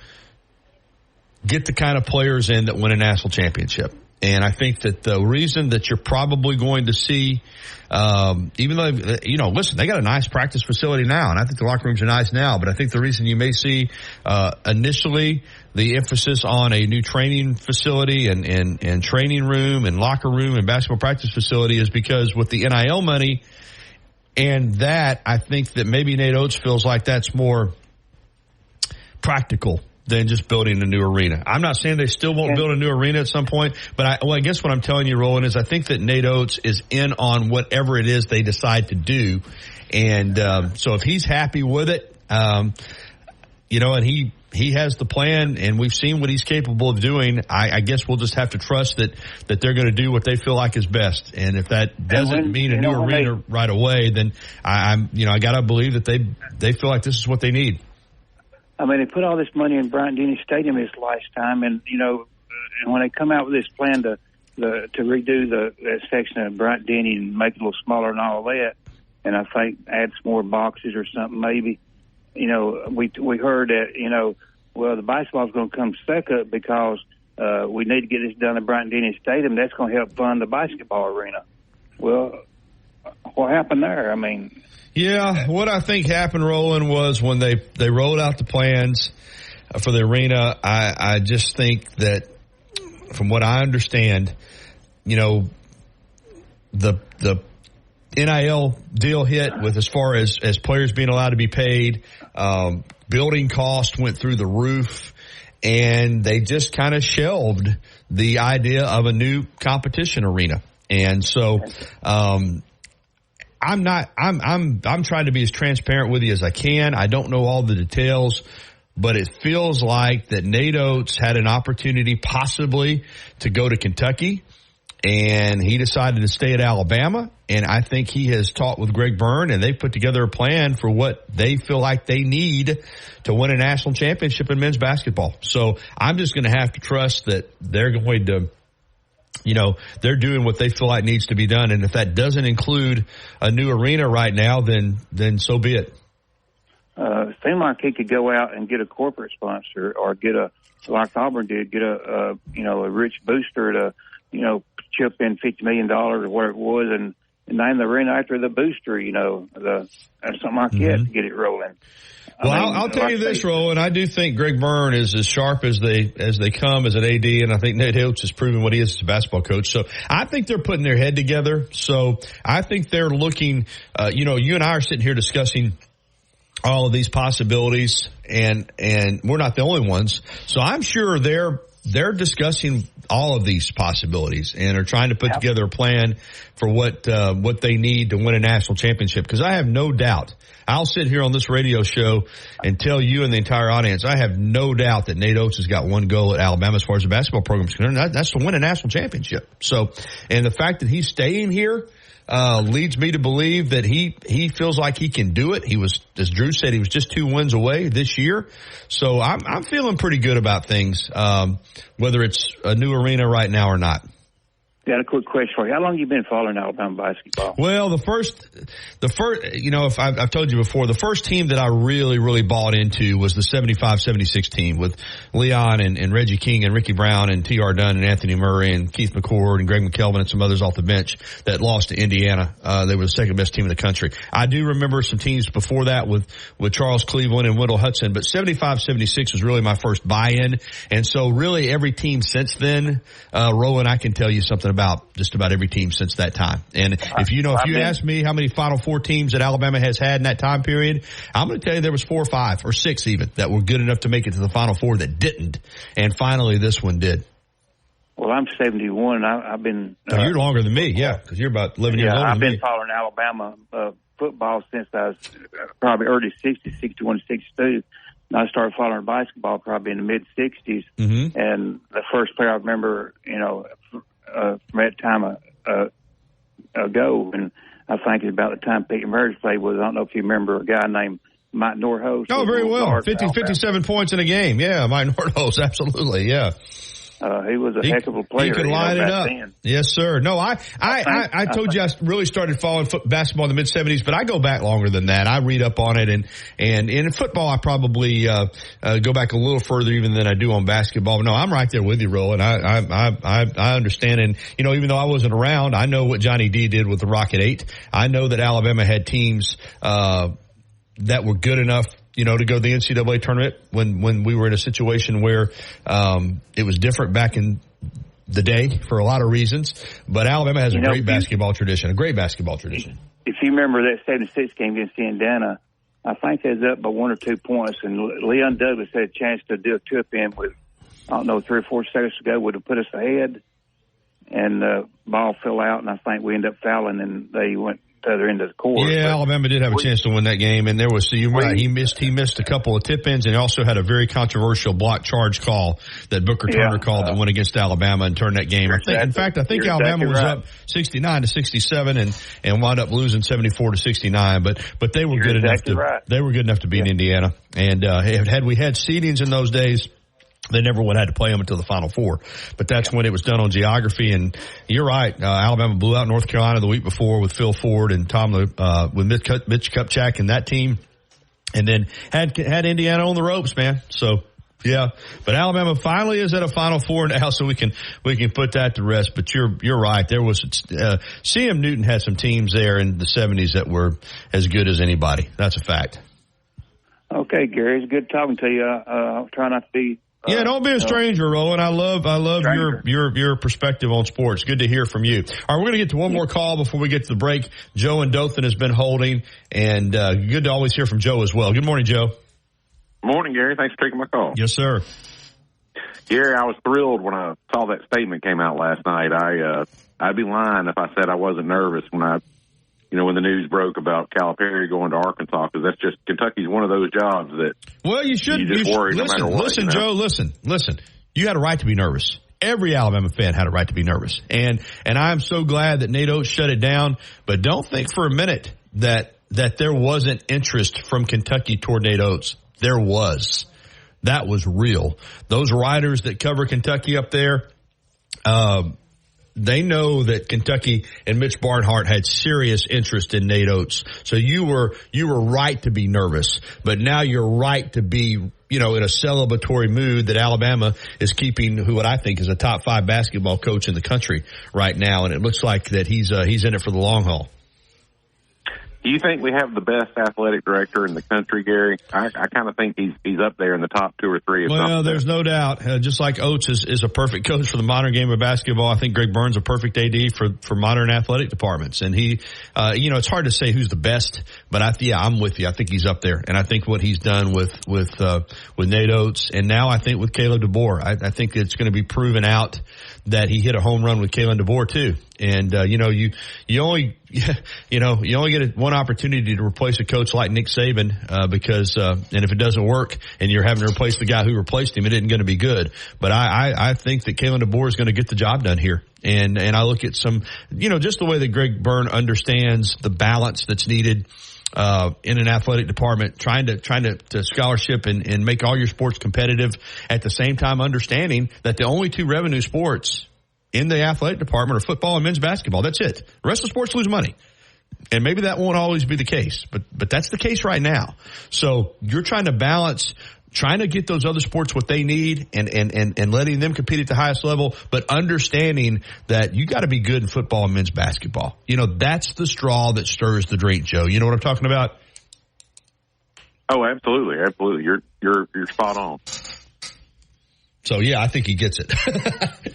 Speaker 3: get the kind of players in that win a national championship. And I think that the reason that you're probably going to see, even though, listen, they got a nice practice facility now, and I think the locker rooms are nice now, but I think the reason you may see initially the emphasis on a new training facility and training room and locker room and basketball practice facility is because with the NIL money and that, I think that maybe Nate Oates feels like that's more practical than just building a new arena. I'm not saying they still won't build a new arena at some point, but I guess what I'm telling you, Roland, is I think that Nate Oates is in on whatever it is they decide to do. And so if he's happy with it, and he has the plan, and we've seen what he's capable of doing. I guess we'll just have to trust that they're going to do what they feel like is best. And if that doesn't mean a new arena right away, then I got to believe that they feel like this is what they need.
Speaker 22: I mean, they put all this money in Bryant-Denny Stadium this last time, and and when they come out with this plan to redo that section of Bryant-Denny and make it a little smaller and all that, and I think add some more boxes or something maybe. We heard that the basketball's going to come second because we need to get this done at Bryant-Denny Stadium. That's going to help fund the basketball arena. Well, what happened there? I mean.
Speaker 3: Yeah, what I think happened, Roland, was when they rolled out the plans for the arena, I just think that from what I understand, the NIL deal hit with as far as players being allowed to be paid, building costs went through the roof, and they just kind of shelved the idea of a new competition arena. And so, I'm trying to be as transparent with you as I can. I don't know all the details, but it feels like that Nate Oates had an opportunity possibly to go to Kentucky, and he decided to stay at Alabama. And I think he has talked with Greg Byrne, and they've put together a plan for what they feel like they need to win a national championship in men's basketball. So I'm just going to have to trust that they're going to, they're doing what they feel like needs to be done. And if that doesn't include a new arena right now, then so be it.
Speaker 22: It seemed like he could go out and get a corporate sponsor or like Auburn did, get a rich booster to, chip in $50 million or whatever it was and name the arena after the booster, something like that to get it rolling.
Speaker 3: Well, I'll tell you this, Roland. I do think Greg Byrne is as sharp as they come as an AD, and I think Nate Oates has proven what he is as a basketball coach. So I think they're putting their head together. So I think they're looking. You and I are sitting here discussing all of these possibilities, and we're not the only ones. So I'm sure they're discussing all of these possibilities and are trying to put together a plan for what they need to win a national championship. Because I have no doubt, I'll sit here on this radio show and tell you and the entire audience, I have no doubt that Nate Oates has got one goal at Alabama as far as the basketball program is concerned. That's to win a national championship. So, and the fact that he's staying here leads me to believe that he feels like he can do it. He was, as Drew said, he was just 2 wins away this year. So I'm feeling pretty good about things, whether it's a new arena right now or not.
Speaker 22: Got a quick question for you. How long have you been following Alabama basketball?
Speaker 3: Well, the first, if I've told you before, the first team that I really, really bought into was the 75-76 team with Leon and Reggie King and Ricky Brown and T.R. Dunn and Anthony Murray and Keith McCord and Greg McKelvin and some others off the bench that lost to Indiana. They were the second best team in the country. I do remember some teams before that with Charles Cleveland and Wendell Hudson, but 75-76 was really my first buy-in. And so really every team since then, Roland, I can tell you something about just about every team since that time. And if you ask me how many Final Four teams that Alabama has had in that time period, I'm going to tell you there was 4 or 5 or 6 even that were good enough to make it to the Final Four that didn't. And finally this one did.
Speaker 22: Well, I'm 71. I've been...
Speaker 3: you're longer than me, yeah, because you're about 11 years older than me.
Speaker 22: I've been following Alabama football since I was probably early 60s, 61, 62. And I started following basketball probably in the mid-60s. Mm-hmm. And the first player I remember, from that time ago, and I think it's about the time Peyton Burge played with, I don't know if you remember a guy named Mike Nordhaus.
Speaker 3: Oh, very well. 57 points in a game. Yeah, Mike Nordhaus, absolutely, yeah.
Speaker 22: He was a heck of a player.
Speaker 3: He could line it up.
Speaker 22: Then.
Speaker 3: Yes, sir. No, I told you I really started following basketball in the mid-70s, but I go back longer than that. I read up on it, and in football, I probably go back a little further even than I do on basketball. But no, I'm right there with you, Roland. I understand, and even though I wasn't around, I know what Johnny D did with the Rocket 8. I know that Alabama had teams that were good enough to go to the NCAA tournament when we were in a situation where it was different back in the day for a lot of reasons. But Alabama has a great basketball tradition. If
Speaker 22: you remember that 76 game against Indiana, I think they was up by 1 or 2 points, and Leon Douglas had a chance to do a tip-in with, 3 or 4 seconds to go, would have put us ahead, and the ball fell out, and I think we ended up fouling, and they the other end of the court.
Speaker 3: Yeah, Alabama did have a chance to win that game, and there was he missed a couple of tip-ins, and he also had a very controversial block charge call that Booker Turner called that went against Alabama and turned that game. I think Alabama was up 69-67 and wound up losing 74-69, but they were good enough they were good enough to beat Indiana. And had we had seedings in those days, they never would have had to play them until the Final Four. But that's when it was done on geography. And you're right. Alabama blew out North Carolina the week before with Phil Ford and with Mitch Kupchak and that team. And then had Indiana on the ropes, man. So, yeah. But Alabama finally is at a Final Four now, so we can put that to rest. But you're right. There was, C.M. Newton had some teams there in the 70s that were as good as anybody. That's a fact.
Speaker 22: Okay, Gary. It's good talking to you. I'll try not to be.
Speaker 3: Yeah, don't be a stranger, Roland. I love your perspective on sports. Good to hear from you. All right, we're going to get to one more call before we get to the break. Joe in Dothan has been holding, and good to always hear from Joe as well. Good morning, Joe.
Speaker 7: Morning, Gary. Thanks for taking my call.
Speaker 3: Yes, sir.
Speaker 7: Gary, I was thrilled when I saw that statement came out last night. I'd be lying if I said I wasn't nervous when the news broke about Calipari going to Arkansas, because that's just, Kentucky's one of those jobs that
Speaker 3: you shouldn't
Speaker 7: worry no matter what.
Speaker 3: Listen, Joe, listen. You had a right to be nervous. Every Alabama fan had a right to be nervous. And I'm so glad that Nate Oates shut it down, but don't think for a minute that there wasn't interest from Kentucky toward Nate Oates. There was. That was real. Those writers that cover Kentucky up there, they know that Kentucky and Mitch Barnhart had serious interest in Nate Oates. So you were right to be nervous, but now you're right to be, in a celebratory mood that Alabama is keeping what I think is a top 5 basketball coach in the country right now. And it looks like that he's in it for the long haul.
Speaker 7: Do you think we have the best athletic director in the country, Gary? I kind of think he's up there in the top 2 or 3.
Speaker 3: Well, there's no doubt. Just like Oates is a perfect coach for the modern game of basketball, I think Greg Byrne's a perfect AD for modern athletic departments. And he, it's hard to say who's the best, but I'm with you. I think he's up there. And I think what he's done with Nate Oates, and now I think with Caleb DeBoer, I think it's going to be proven out that he hit a home run with Kalen DeBoer too. And, you only get one opportunity to replace a coach like Nick Saban, because if it doesn't work and you're having to replace the guy who replaced him, it isn't going to be good. But I think that Kalen DeBoer is going to get the job done here. And I look at some, just the way that Greg Byrne understands the balance that's needed in an athletic department, trying to scholarship and make all your sports competitive, at the same time understanding that the only 2 revenue sports in the athletic department are football and men's basketball. That's it. The rest of the sports lose money. And maybe that won't always be the case, but that's the case right now. So you're trying to balance, trying to get those other sports what they need and letting them compete at the highest level, but understanding that you got to be good in football and men's basketball. That's the straw that stirs the drink, Joe. You know what I'm talking about?
Speaker 7: Oh, absolutely. Absolutely. You're spot on.
Speaker 3: So yeah, I think he gets it.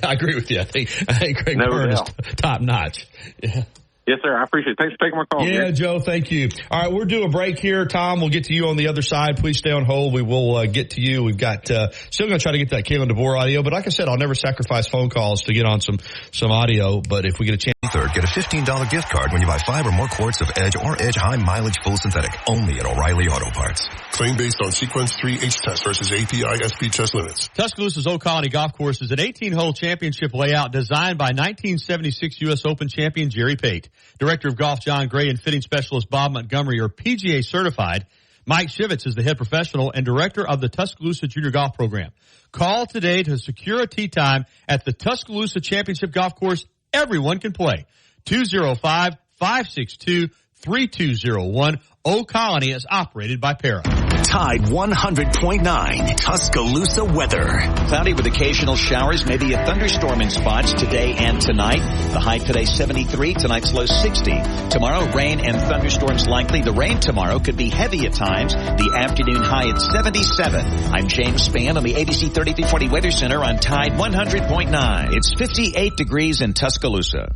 Speaker 3: I agree with you. I think Greg Byrne is top notch. Yeah.
Speaker 7: Yes, sir. I appreciate it. Thanks for taking my call.
Speaker 3: Yeah, Joe, thank you. All right, we'll do a break here. Tom, we'll get to you on the other side. Please stay on hold. We will get to you. We've got still going to try to get that Kalen DeBoer audio, but like I said, I'll never sacrifice phone calls to get on some audio. But if we get a chance.
Speaker 20: Third, get a $15 gift card when you buy 5 or more quarts of Edge or Edge High Mileage Full Synthetic, only at O'Reilly Auto Parts.
Speaker 21: Claim based on Sequence 3 H-Test versus API SP test limits.
Speaker 8: Tuscaloosa's Old Colony Golf Course is an 18-hole championship layout designed by 1976 U.S. Open champion Jerry Pate. Director of Golf John Gray and fitting specialist Bob Montgomery are PGA certified. Mike Shivitz is the head professional and director of the Tuscaloosa Junior Golf Program. Call today to secure a tee time at the Tuscaloosa Championship Golf Course. Everyone can play. 205-562-3201. Old Colony is operated by Para.
Speaker 1: Tide 100.9 Tuscaloosa weather.
Speaker 10: Cloudy with occasional showers, maybe a thunderstorm in spots today and tonight. The high today 73, tonight's low 60. Tomorrow, rain and thunderstorms likely. The rain tomorrow could be heavy at times. The afternoon high at 77. I'm James Spann on the ABC 3340 Weather Center on Tide 100.9. It's 58 degrees in Tuscaloosa.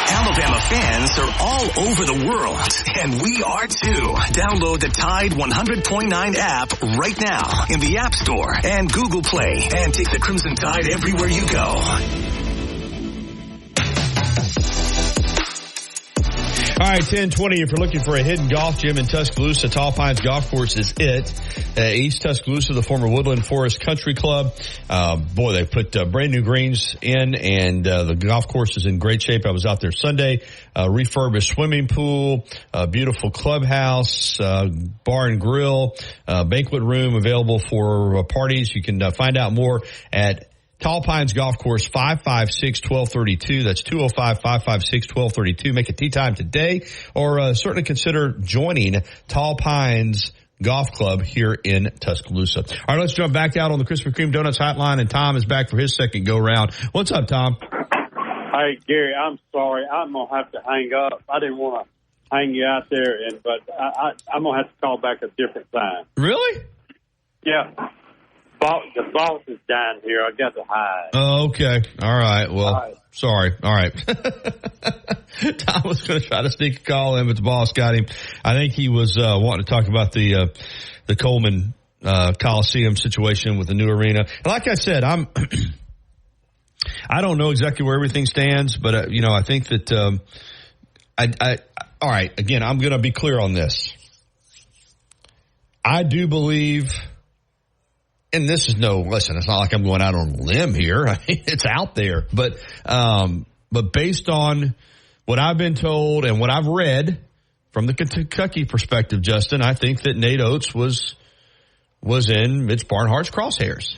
Speaker 1: Alabama fans are all over the world, and we are too. Download the Tide 100.9 app right now in the App Store and Google Play, and take the Crimson Tide everywhere you go.
Speaker 3: All right, 10:20. If you're looking for a hidden golf gym in Tuscaloosa, Tall Pines Golf Course is it. East Tuscaloosa, the former Woodland Forest Country Club. They put brand new greens in, and the golf course is in great shape. I was out there Sunday. Refurbished swimming pool, beautiful clubhouse, bar and grill, banquet room available for parties. You can find out more at Tall Pines Golf Course, 556-1232. That's 205-556-1232. Make a tee time today, or certainly consider joining Tall Pines Golf Club here in Tuscaloosa. All right, let's jump back out on the Krispy Kreme Donuts hotline, and Tom is back for his second go-round. What's up, Tom?
Speaker 11: Hey, Gary, I'm sorry. I'm going to have to hang up. I didn't want to hang you out there, but I'm going to have to call back a different time.
Speaker 3: Really?
Speaker 11: Yeah. The boss is down here. I got to hide.
Speaker 3: Oh, okay. All right. Well, sorry. All right. Tom was going to try to sneak a call in, but the boss got him. I think he was wanting to talk about the Coleman Coliseum situation with the new arena. And like I said, I don't know exactly where everything stands, but I think that all right. Again, I'm going to be clear on this. I do believe. And this is listen, it's not like I'm going out on a limb here. I mean, it's out there. But based on what I've been told and what I've read from the Kentucky perspective, Justin, I think that Nate Oates was in Mitch Barnhart's crosshairs.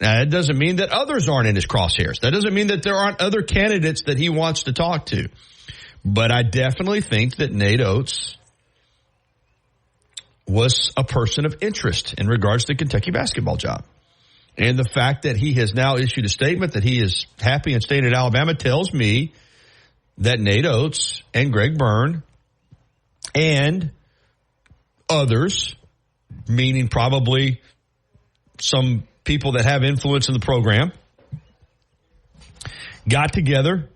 Speaker 3: Now, that doesn't mean that others aren't in his crosshairs. That doesn't mean that there aren't other candidates that he wants to talk to. But I definitely think that Nate Oates was a person of interest in regards to the Kentucky basketball job. And the fact that he has now issued a statement that he is happy and staying at Alabama tells me that Nate Oates and Greg Byrne and others, meaning probably some people that have influence in the program, got together.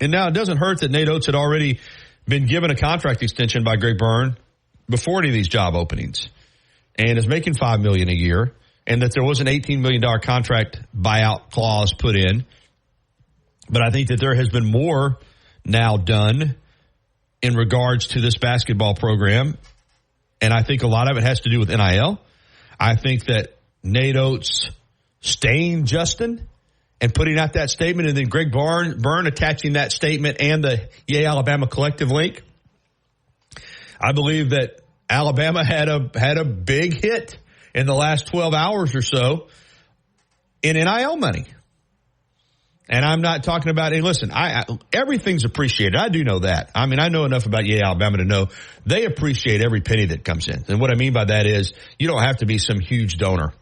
Speaker 3: And now it doesn't hurt that Nate Oates had already been given a contract extension by Greg Byrne before any of these job openings, and is making $5 million a year, and that there was an $18 million contract buyout clause put in. But I think that there has been more now done in regards to this basketball program, and I think a lot of it has to do with NIL. I think that Nate Oates staying Justin and putting out that statement, and then Greg Byrne attaching that statement and the Yay Alabama collective link. I believe that Alabama had a big hit in the last 12 hours or so in NIL money. And I'm not talking about, hey, listen, everything's appreciated. I do know that. I mean, I know enough about Yay Alabama to know they appreciate every penny that comes in. And what I mean by that is you don't have to be some huge donor.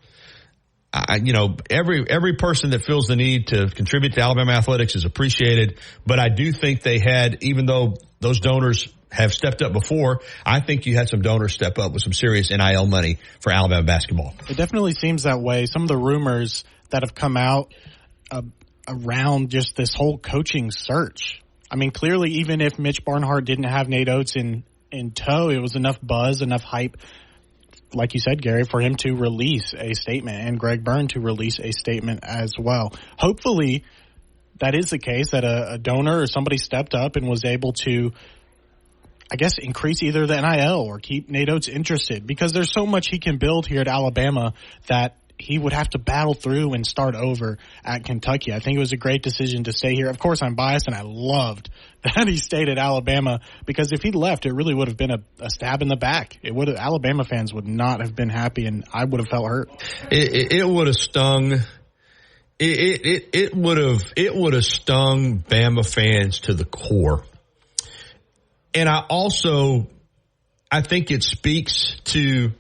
Speaker 3: Every person that feels the need to contribute to Alabama athletics is appreciated. But I do think they had, even though those donors have stepped up before, I think you had some donors step up with some serious NIL money for Alabama basketball.
Speaker 4: It definitely seems that way. Some of the rumors that have come out around just this whole coaching search. I mean, clearly, even if Mitch Barnhart didn't have Nate Oates in tow, it was enough buzz, enough hype, like you said, Gary, for him to release a statement and Greg Byrne to release a statement as well. Hopefully, that is the case, that a donor or somebody stepped up and was able to, I guess, increase either the NIL or keep Nate Oates interested, because there's so much he can build here at Alabama that he would have to battle through and start over at Kentucky. I think it was a great decision to stay here. Of course, I'm biased, and I loved that he stayed at Alabama, because if he'd left, it really would have been a stab in the back. Alabama fans would not have been happy, and I would have felt hurt.
Speaker 3: It would have stung. It would have stung Bama fans to the core. And I think it speaks to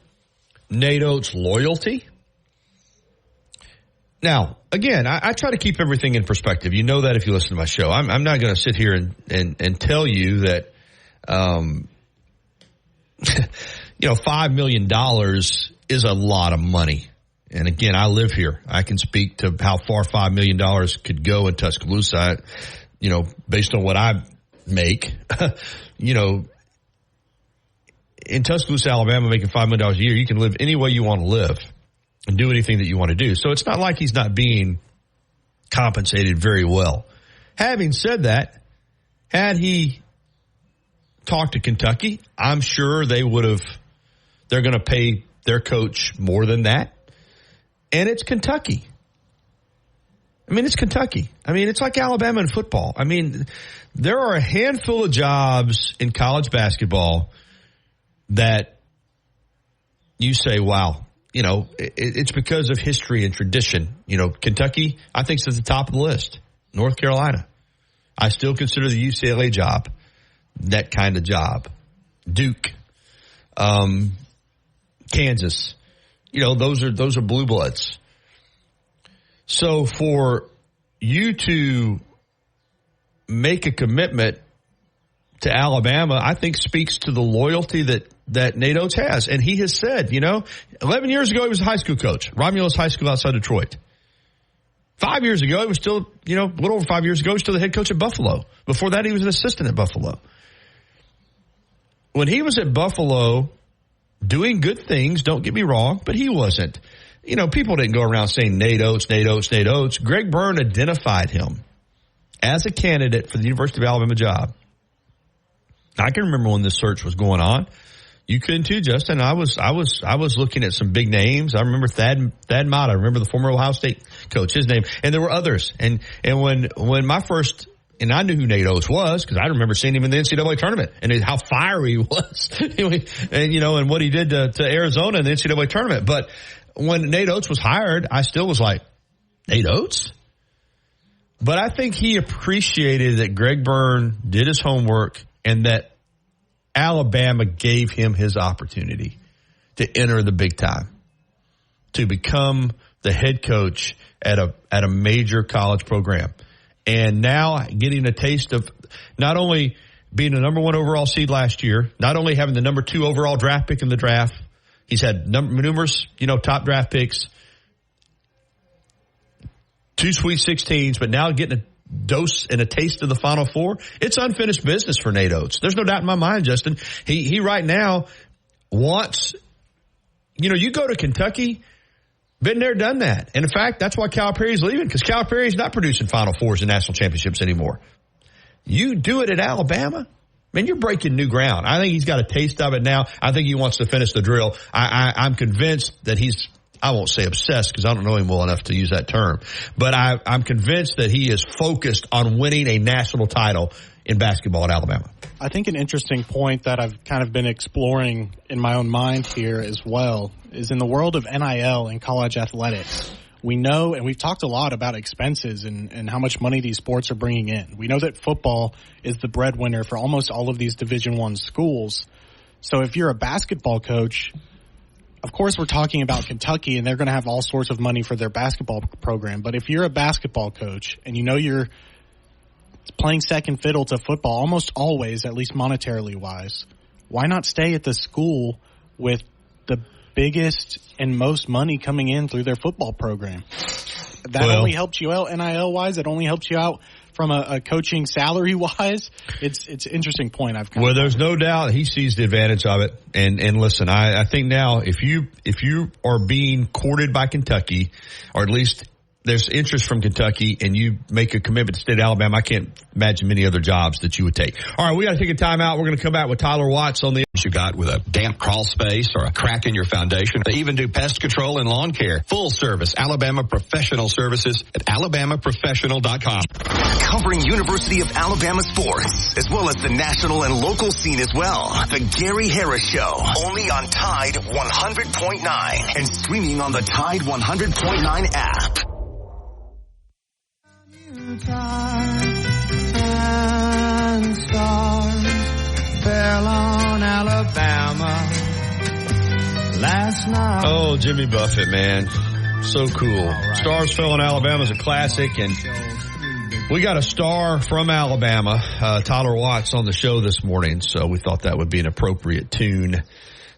Speaker 3: Nate Oates' loyalty. Now, again, I try to keep everything in perspective. You know that if you listen to my show. I'm not going to sit here and tell you that, $5 million is a lot of money. And again, I live here. I can speak to how far $5 million could go in Tuscaloosa, based on what I make. In Tuscaloosa, Alabama, making $5 million a year, you can live any way you want to live and do anything that you want to do. So it's not like he's not being compensated very well. Having said that, had he talked to Kentucky, I'm sure they're going to pay their coach more than that. And it's Kentucky. I mean, it's Kentucky. I mean, it's like Alabama in football. I mean, there are a handful of jobs in college basketball that you say, wow, you know, it's because of history and tradition. You know, Kentucky, I think, is at the top of the list. North Carolina. I still consider the UCLA job that kind of job. Duke. Kansas. You know, those are blue bloods. So for you to make a commitment to Alabama, I think speaks to the loyalty that Nate Oates has. And he has said, you know, 11 years ago he was a high school coach, Romulus High School outside Detroit. 5 years ago, he was still, you know, a little over 5 years ago, he was still the head coach at Buffalo. Before that, he was an assistant at Buffalo. When he was at Buffalo doing good things, don't get me wrong, but he wasn't. You know, people didn't go around saying Nate Oates, Nate Oates, Nate Oates. Greg Byrne identified him as a candidate for the University of Alabama job. I can remember when this search was going on. You could too, Justin. I was looking at some big names. I remember Thad Matta. I remember the former Ohio State coach, his name, and there were others. And when my first, and I knew who Nate Oates was because I remember seeing him in the NCAA tournament and how fiery he was, and you know, and what he did to Arizona in the NCAA tournament. But when Nate Oates was hired, I still was like, Nate Oates? But I think he appreciated that Greg Byrne did his homework and that Alabama gave him his opportunity to enter the big time, to become the head coach at a major college program. And now getting a taste of not only being the number 1 overall seed last year, not only having the number 2 overall draft pick in the draft, he's had numerous, you know, top draft picks, 2 Sweet 16s, but now getting a dose and a taste of the Final Four. It's unfinished business for Nate Oates. There's no doubt in my mind, Justin. He right now wants, you know, you go to Kentucky, been there, done that. And in fact, that's why Calipari's leaving, because Calipari's not producing Final Fours and national championships anymore. You do it at Alabama, man, you're breaking new ground. I think he's got a taste of it now. I think he wants to finish the drill. I'm convinced that he's, I won't say obsessed because I don't know him well enough to use that term, but I'm convinced that he is focused on winning a national title in basketball at Alabama.
Speaker 4: I think an interesting point that I've kind of been exploring in my own mind here as well is in the world of NIL and college athletics. We know, and we've talked a lot about expenses and how much money these sports are bringing in. We know that football is the breadwinner for almost all of these Division I schools. So if you're a basketball coach, of course we're talking about Kentucky, and they're going to have all sorts of money for their basketball program. But if you're a basketball coach and you know you're playing second fiddle to football almost always, at least monetarily wise, why not stay at the school with the biggest and most money coming in through their football program? That only helps you out NIL wise. It only helps you out from a coaching salary wise. It's an interesting point.
Speaker 3: There's no doubt he sees the advantage of it. And listen, I think now if you are being courted by Kentucky, or at least there's interest from Kentucky, and you make a commitment to stay at Alabama, I can't imagine many other jobs that you would take. All right, we got to take a timeout. We're going to come back with Tyler Watts on the
Speaker 16: you got with a damp crawl space or a crack in your foundation. They even do pest control and lawn care. Full service Alabama Professional Services at alabamaprofessional.com.
Speaker 1: Covering University of Alabama sports, as well as the national and local scene as well. The Gary Harris Show, only on Tide 100.9 and streaming on the Tide 100.9 app.
Speaker 6: And stars fell on Alabama last night.
Speaker 3: Oh, Jimmy Buffett, man. So cool. Right. Stars Fell on Alabama is a classic, and we got a star from Alabama, Tyler Watts, on the show this morning, so we thought that would be an appropriate tune.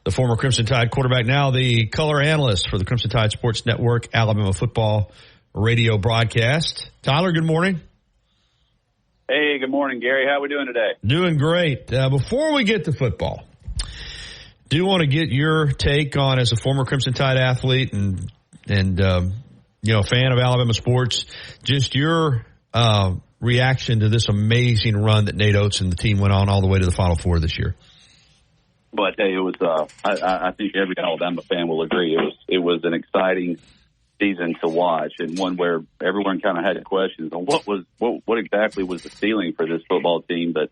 Speaker 3: The former Crimson Tide quarterback, now the color analyst for the Crimson Tide Sports Network, Alabama football radio broadcast. Tyler, good morning.
Speaker 12: Hey, good morning, Gary. How are we doing today?
Speaker 3: Doing great. Before we get to football, do want to get your take on, as a former Crimson Tide athlete and fan of Alabama sports, just your reaction to this amazing run that Nate Oates and the team went on all the way to the Final Four this year?
Speaker 12: But hey, it was. I think every Alabama fan will agree. It was an exciting season to watch, and one where everyone kind of had questions on what exactly was the ceiling for this football team, but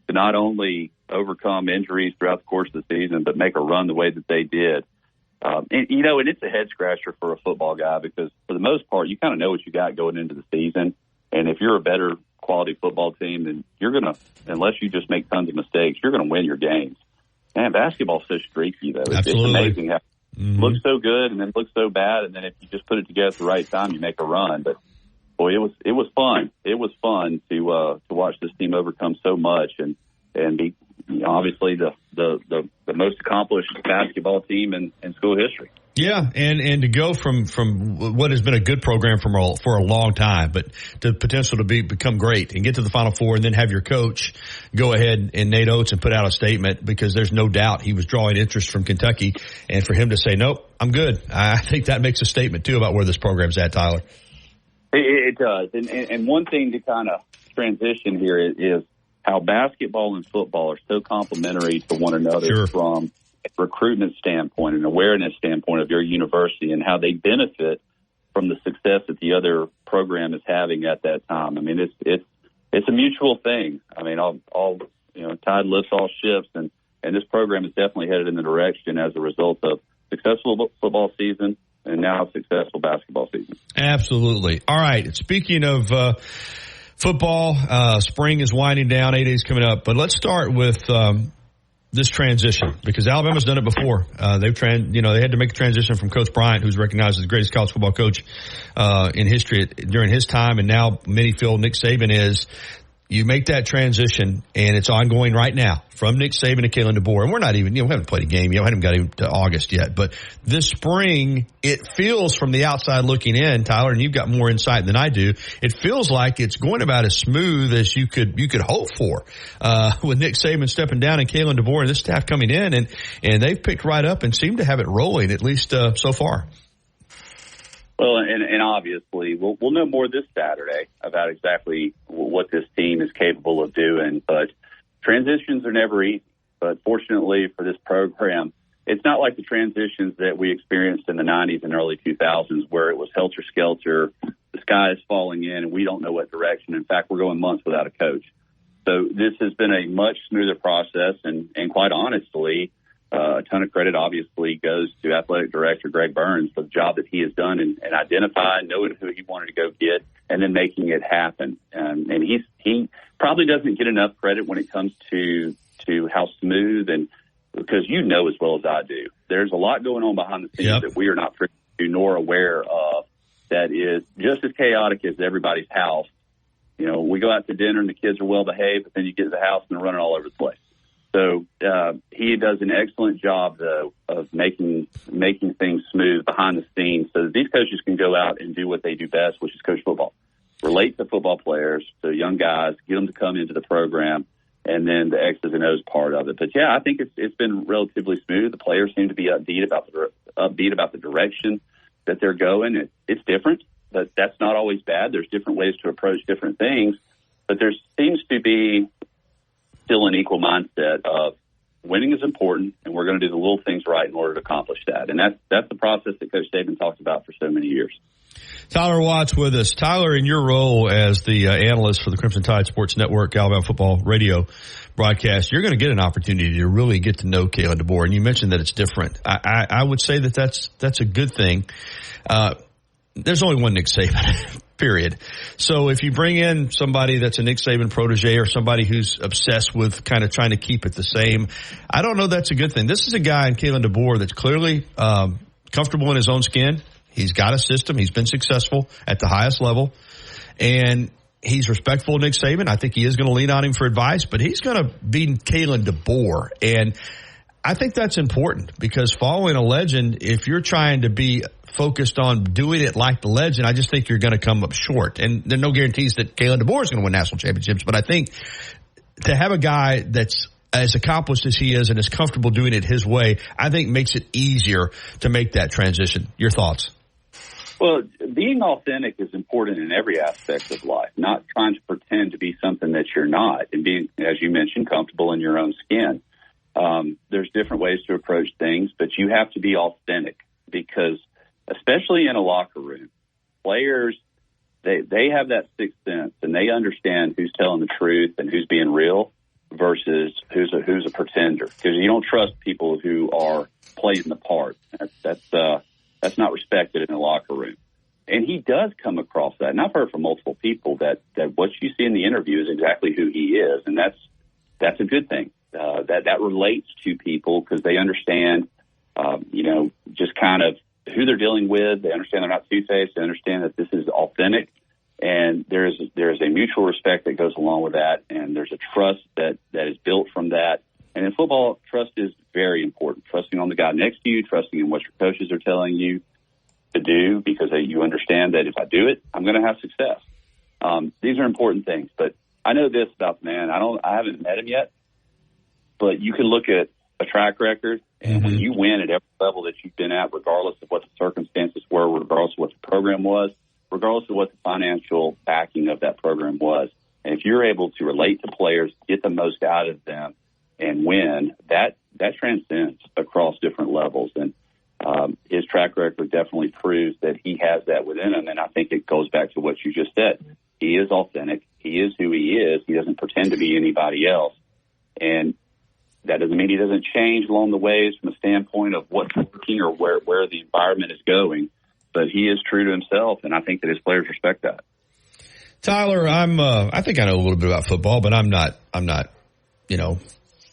Speaker 12: to not only overcome injuries throughout the course of the season, but make a run the way that they did. And it's a head scratcher for a football guy because for the most part, you kind of know what you got going into the season. And if you're a better quality football team, then you're going to, unless you just make tons of mistakes, you're going to win your games. Man, basketball's so streaky, though. It's amazing how it looks so good and then looks so bad. And then if you just put it together at the right time, you make a run. But, boy, it was fun. It was fun to watch this team overcome so much and be obviously the most accomplished basketball team in school history.
Speaker 3: Yeah, and to go from what has been a good program for a long time, but to potential to become great and get to the Final Four and then have your coach go ahead and Nate Oates and put out a statement because there's no doubt he was drawing interest from Kentucky, and for him to say, nope, I'm good. I think that makes a statement, too, about where this program's at, Tyler.
Speaker 12: It does. And one thing to kind of transition here is how basketball and football are so complementary to one another from a recruitment standpoint and awareness standpoint of your university and how they benefit from the success that the other program is having at that time. I mean, it's a mutual thing. I mean, all tide lifts all ships, and this program is definitely headed in the direction as a result of successful football season and now a successful basketball season.
Speaker 3: Absolutely. All right. Speaking of football, spring is winding down, 8 days coming up, but let's start with this transition because Alabama's done it before. They had to make a transition from Coach Bryant, who's recognized as the greatest college football coach in history during his time, and now many feel Nick Saban is. You make that transition, and it's ongoing right now from Nick Saban to Kalen DeBoer. And we're not even, we haven't played a game yet. We haven't got even to August yet. But this spring, it feels from the outside looking in, Tyler, and you've got more insight than I do, it feels like it's going about as smooth as you could hope for with Nick Saban stepping down and Kalen DeBoer and this staff coming in. And they've picked right up and seem to have it rolling, at least so far.
Speaker 12: Well, and obviously, we'll know more this Saturday about exactly what this team is capable of doing. But transitions are never easy. But fortunately for this program, it's not like the transitions that we experienced in the 90s and early 2000s where it was helter-skelter, the sky is falling in, and we don't know what direction. In fact, we're going months without a coach. So this has been a much smoother process, and quite honestly, a ton of credit obviously goes to athletic director Greg Burns for the job that he has done and identifying, knowing who he wanted to go get, and then making it happen. And he probably doesn't get enough credit when it comes to how smooth, and because you know as well as I do, there's a lot going on behind the scenes that we are not privy to nor aware of that is just as chaotic as everybody's house. You know, we go out to dinner and the kids are well behaved, but then you get to the house and they're running all over the place. So he does an excellent job, though, of making things smooth behind the scenes so that these coaches can go out and do what they do best, which is coach football. Relate to football players, to young guys, get them to come into the program, and then the X's and O's part of it. But, yeah, I think it's been relatively smooth. The players seem to be upbeat about the direction that they're going. It's different, but that's not always bad. There's different ways to approach different things. But there seems to be still an equal mindset of winning is important, and we're going to do the little things right in order to accomplish that. And that's the process that Coach Saban talked about for so many years.
Speaker 3: Tyler Watts with us. Tyler, in your role as the analyst for the Crimson Tide Sports Network, Alabama Football Radio broadcast, you're going to get an opportunity to really get to know Kalen DeBoer, and you mentioned that it's different. I would say that's a good thing. There's only one Nick Saban, period. So if you bring in somebody that's a Nick Saban protege or somebody who's obsessed with kind of trying to keep it the same, I don't know that's a good thing. This is a guy in Kalen DeBoer that's clearly comfortable in his own skin. He's got a system. He's been successful at the highest level. And he's respectful of Nick Saban. I think he is going to lean on him for advice, but he's going to be Kalen DeBoer. And I think that's important because following a legend, if you're trying to be focused on doing it like the legend, I just think you're going to come up short. And there are no guarantees that Kalen DeBoer is going to win national championships, but I think to have a guy that's as accomplished as he is and is comfortable doing it his way, I think makes it easier to make that transition. Your thoughts?
Speaker 12: Well, being authentic is important in every aspect of life, not trying to pretend to be something that you're not, and being, as you mentioned, comfortable in your own skin. There's different ways to approach things, but you have to be authentic because, especially in a locker room, players, they have that sixth sense, and they understand who's telling the truth and who's being real versus who's a pretender, because you don't trust people who are playing the part. That's not respected in the locker room. And he does come across that. And I've heard from multiple people that what you see in the interview is exactly who he is. And that's a good thing. That relates to people because they understand, just kind of who they're dealing with. They understand they're not two-faced. They understand that this is authentic. And there is a mutual respect that goes along with that. And there's a trust that is built from that. And in football, trust is very important. Trusting on the guy next to you, trusting in what your coaches are telling you to do, because you understand that if I do it, I'm going to have success. These are important things. But I know this about the man. I haven't met him yet, but you can look at a track record, and when you win at every level that you've been at, regardless of what the circumstances were, regardless of what the program was, regardless of what the financial backing of that program was, and if you're able to relate to players, get the most out of them, and win, that transcends across different levels. And his track record definitely proves that he has that within him. And I think it goes back to what you just said. He is authentic. He is who he is. He doesn't pretend to be anybody else. And that doesn't mean he doesn't change along the ways from a standpoint of what's working or where the environment is going. But he is true to himself, and I think that his players respect that.
Speaker 3: Tyler, I think I know a little bit about football, but I'm not,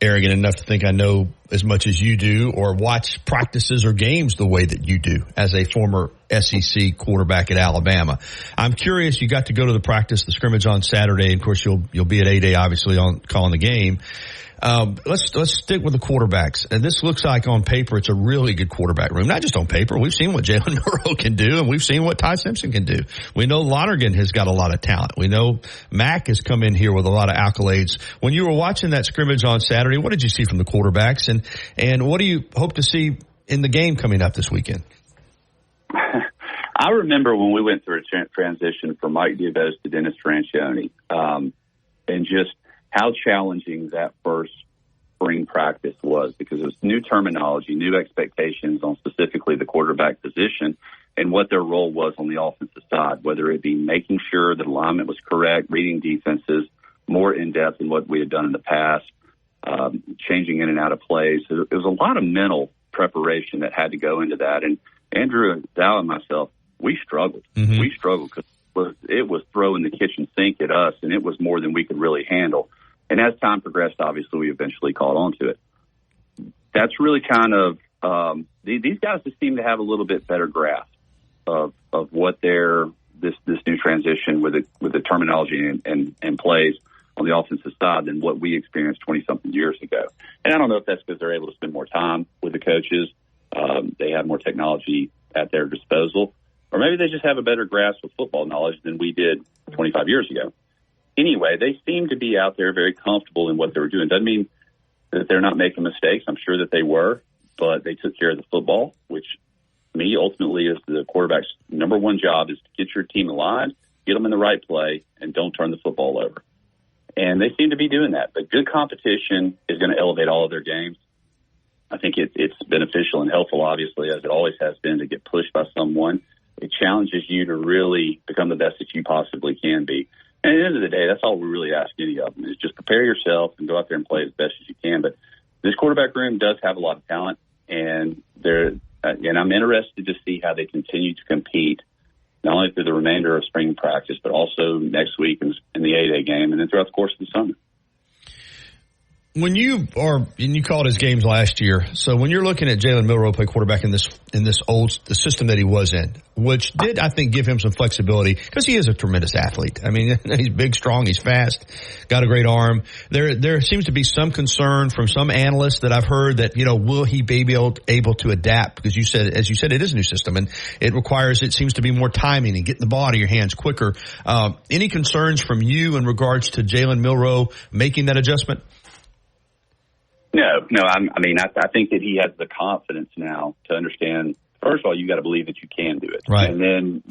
Speaker 3: arrogant enough to think I know as much as you do or watch practices or games the way that you do as a former SEC quarterback at Alabama. I'm curious, you got to go to the scrimmage on Saturday. Of course, you'll be at A-Day, obviously, on calling the game. Let's stick with the quarterbacks. And this looks like on paper it's a really good quarterback room. Not just on paper. We've seen what Jalen Milroe can do, and we've seen what Ty Simpson can do. We know Lonergan has got a lot of talent. We know Mack has come in here with a lot of accolades. When you were watching that scrimmage on Saturday, what did you see from the quarterbacks, and what do you hope to see in the game coming up this weekend?
Speaker 12: I remember when we went through a transition from Mike Diabez to Dennis Franchione, and just how challenging that first spring practice was, because it was new terminology, new expectations on specifically the quarterback position and what their role was on the offensive side, whether it be making sure that alignment was correct, reading defenses more in depth than what we had done in the past, changing in and out of plays. It was a lot of mental preparation that had to go into that. And Andrew and Dow and myself, we struggled. We struggled because it was throwing the kitchen sink at us, and it was more than we could really handle. And as time progressed, obviously, we eventually caught on to it. That's really kind of these guys just seem to have a little bit better grasp of what this new transition with the terminology and plays on the offensive side than what we experienced 20-something years ago. And I don't know if that's because they're able to spend more time with the coaches. They have more technology at their disposal. Or maybe they just have a better grasp of football knowledge than we did 25 years ago. Anyway, they seem to be out there very comfortable in what they were doing. Doesn't mean that they're not making mistakes. I'm sure that they were, but they took care of the football, which to me ultimately is the quarterback's number one job, is to get your team aligned, get them in the right play, and don't turn the football over. And they seem to be doing that. But good competition is going to elevate all of their games. I think it's beneficial and helpful, obviously, as it always has been, to get pushed by someone. It challenges you to really become the best that you possibly can be. And at the end of the day, that's all we really ask any of them, is just prepare yourself and go out there and play as best as you can. But this quarterback room does have a lot of talent, and I'm interested to see how they continue to compete, not only through the remainder of spring practice, but also next week in the A-Day game, and then throughout the course of the summer.
Speaker 3: And you called his games last year. So when you're looking at Jalen Milroe play quarterback in the system that he was in, which did, I think, give him some flexibility, because he is a tremendous athlete. I mean, he's big, strong, he's fast, got a great arm. There seems to be some concern from some analysts that I've heard that, will he be able to adapt? Because as you said, it is a new system, and it seems to be more timing and getting the ball out of your hands quicker. Any concerns from you in regards to Jalen Milroe making that adjustment?
Speaker 12: No. I think that he has the confidence now to understand first of all, you got to believe that you can do it.
Speaker 3: Right.
Speaker 12: And then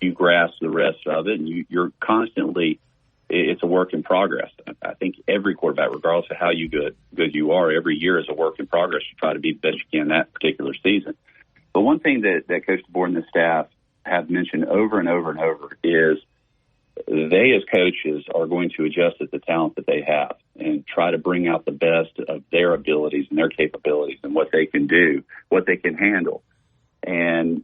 Speaker 12: you grasp the rest of it, and you're constantly, it's a work in progress. I think every quarterback, regardless of how good you are, every year is a work in progress. You try to be the best you can that particular season. But one thing that Coach DeBoer and the staff have mentioned over and over and over is they as coaches are going to adjust at the talent that they have and try to bring out the best of their abilities and their capabilities and what they can do, what they can handle. And,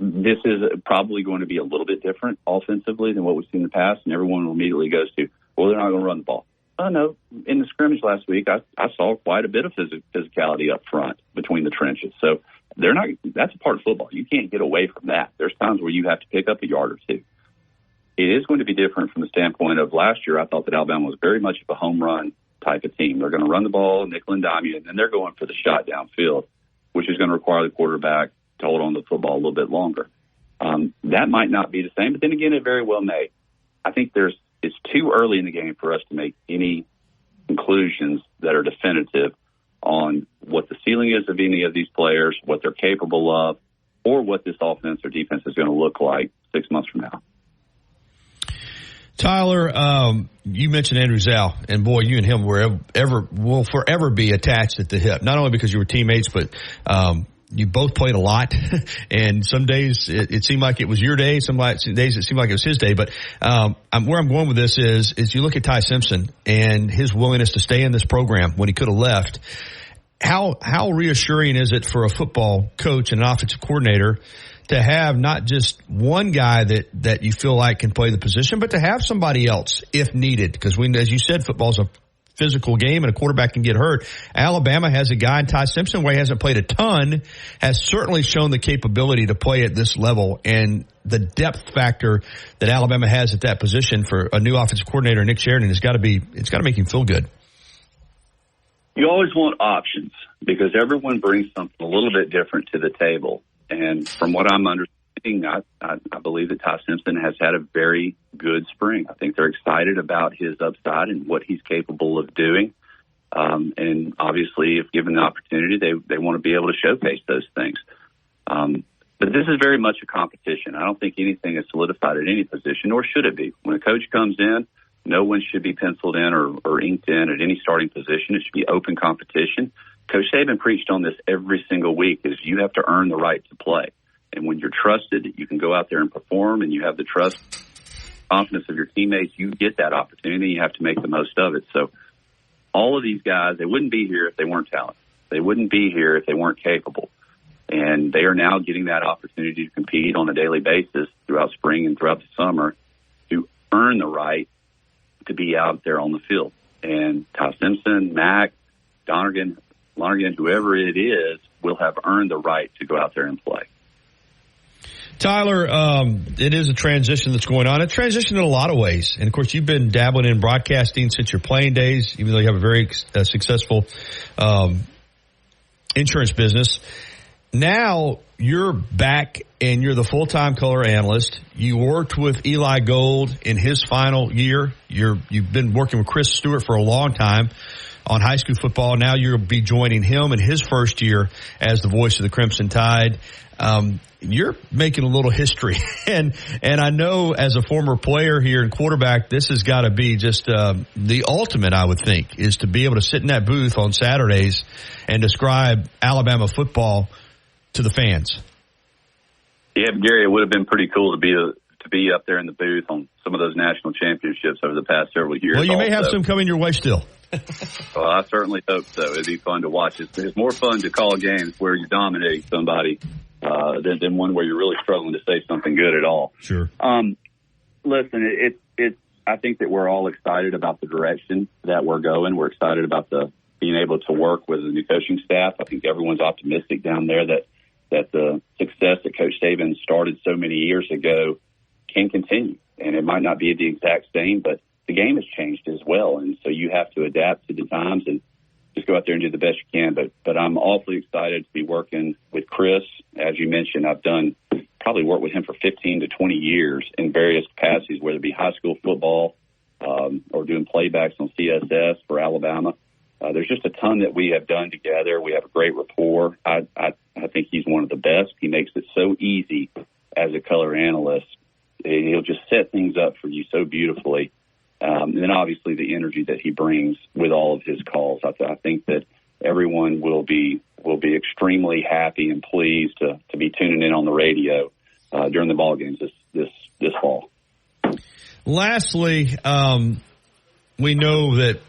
Speaker 12: this is probably going to be a little bit different offensively than what we've seen in the past, and everyone immediately goes to, well, they're not going to run the ball. Oh, no. In the scrimmage last week, I saw quite a bit of physicality up front between the trenches. So that's a part of football. You can't get away from that. There's times where you have to pick up a yard or two. It is going to be different from the standpoint of last year. I thought that Alabama was very much of a home run type of team. They're going to run the ball, nickel and dime you, and then they're going for the shot downfield, which is going to require the quarterback to hold on to the football a little bit longer. That might not be the same, but then again, it very well may. I think it's too early in the game for us to make any conclusions that are definitive on what the ceiling is of any of these players, what they're capable of, or what this offense or defense is going to look like 6 months from now.
Speaker 3: Tyler, you mentioned Andrew Zhao, and boy, you and him will forever be attached at the hip. Not only because you were teammates, but you both played a lot, and some days it seemed like it was your day. Some days it seemed like it was his day. But where I'm going with this is you look at Ty Simpson and his willingness to stay in this program when he could have left. How reassuring is it for a football coach and an offensive coordinator to have not just one guy that you feel like can play the position, but to have somebody else if needed? Because as you said, football's a physical game and a quarterback can get hurt. Alabama has a guy in Ty Simpson where he hasn't played a ton, has certainly shown the capability to play at this level, and the depth factor that Alabama has at that position for a new offensive coordinator, Nick Sheridan, it's got to make him feel good.
Speaker 12: You always want options because everyone brings something a little bit different to the table. And from what I'm understanding, I believe that Ty Simpson has had a very good spring. I think they're excited about his upside and what he's capable of doing. And obviously, if given the opportunity, they want to be able to showcase those things. But this is very much a competition. I don't think anything is solidified at any position, nor should it be. When a coach comes in, no one should be penciled in or inked in at any starting position. It should be open competition. Coach Saban preached on this every single week, is you have to earn the right to play. And when you're trusted, you can go out there and perform, and you have the trust, confidence of your teammates, you get that opportunity. You have to make the most of it. So all of these guys, they wouldn't be here if they weren't talented. They wouldn't be here if they weren't capable. And they are now getting that opportunity to compete on a daily basis throughout spring and throughout the summer to earn the right to be out there on the field. And Ty Simpson, Mack, Lonergan, whoever it is, will have earned the right to go out there and play.
Speaker 3: Tyler, it is a transition that's going on. A transition in a lot of ways. And, of course, you've been dabbling in broadcasting since your playing days, even though you have a very successful insurance business. Now you're back and you're the full-time color analyst. You worked with Eli Gold in his final year. You've been working with Chris Stewart for a long time on high school football. Now you'll be joining him in his first year as the voice of the Crimson Tide. You're making a little history. And I know as a former player here and quarterback, this has got to be just the ultimate, I would think, is to be able to sit in that booth on Saturdays and describe Alabama football to the fans.
Speaker 12: Yeah, Gary, it would have been pretty cool to be up there in the booth on some of those national championships over the past several years.
Speaker 3: Well, you may have some coming your way still.
Speaker 12: Well, I certainly hope so. It'd be fun to watch. It's more fun to call games where you're dominating somebody than one where you're really struggling to say something good at all.
Speaker 3: Sure.
Speaker 12: Listen, I think that we're all excited about the direction that we're going. We're excited about being able to work with the new coaching staff. I think everyone's optimistic down there that the success that Coach Saban started so many years ago can continue. And it might not be the exact same, but the game has changed as well. And so you have to adapt to the times and just go out there and do the best you can. But I'm awfully excited to be working with Chris. As you mentioned, I've probably worked with him for 15 to 20 years in various capacities, whether it be high school football or doing playbacks on CSS for Alabama. There's just a ton that we have done together. We have a great rapport. I think he's one of the best. He makes it so easy as a color analyst. He'll just set things up for you so beautifully. And then obviously the energy that he brings with all of his calls. I think that everyone will be extremely happy and pleased to be tuning in on the radio during the ball games this fall.
Speaker 3: Lastly, we know that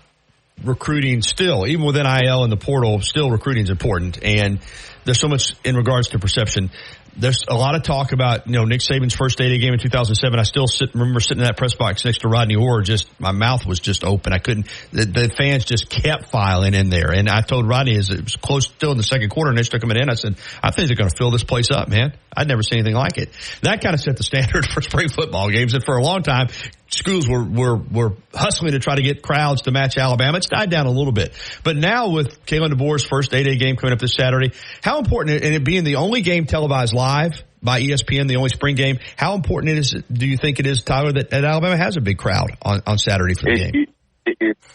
Speaker 3: recruiting still, even with NIL and the portal, still recruiting is important. And there's so much in regards to perception. There's a lot of talk about, Nick Saban's first 8A game in 2007. I still remember sitting in that press box next to Rodney Orr. My mouth was just open. I couldn't, the fans just kept filing in there. And I told Rodney, as it was close still in the second quarter, and they stuck him in, I said, I think they're going to fill this place up, man. I'd never seen anything like it. That kind of set the standard for spring football games. And for a long time, schools were hustling to try to get crowds to match Alabama. It's died down a little bit. But now with Kalen DeBoer's first 8A game coming up this Saturday, how important, and it being the only game televised live by ESPN, the only spring game, how important do you think it is, Tyler, that Alabama has a big crowd on Saturday for the game?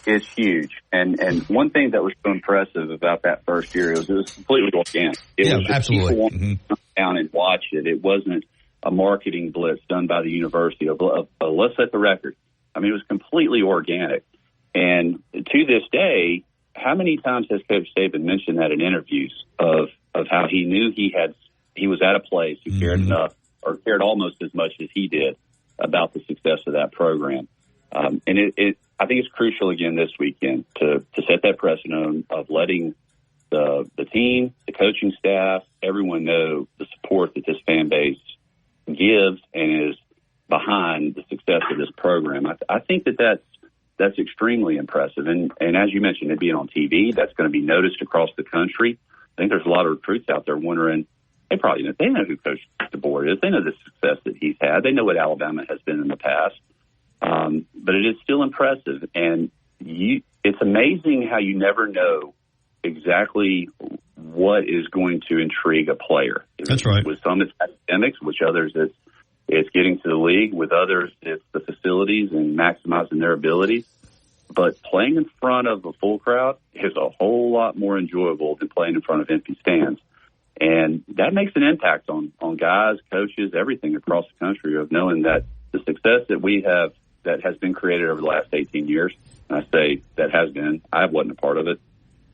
Speaker 12: It's huge. And one thing that was so impressive about that first year, it was completely organic. It was just
Speaker 3: absolutely.
Speaker 12: People wanted to come down and watch it. It wasn't a marketing blitz done by the university of let's set the record. I mean, it was completely organic. And to this day, how many times has Coach Saban mentioned that in interviews of how he knew he was at a place who cared enough or cared almost as much as he did about the success of that program. And I think it's crucial again this weekend to set that precedent of letting the team, the coaching staff, everyone know the support that this fan base gives and is behind the success of this program. I think that's extrememely impressive. And as you mentioned, it being on TV, that's going to be noticed across the country. I think there's a lot of recruits out there wondering, they know who Coach DeBoer is. They know the success that he's had. They know what Alabama has been in the past. But it is still impressive. And it's amazing how you never know exactly what is going to intrigue a player.
Speaker 3: That's right.
Speaker 12: With some, it's academics. With others, it's getting to the league. With others, it's the facilities and maximizing their abilities. But playing in front of a full crowd is a whole lot more enjoyable than playing in front of empty stands. And that makes an impact on guys, coaches, everything across the country of knowing that the success that has been created over the last 18 years, and I say that has been, I wasn't a part of it,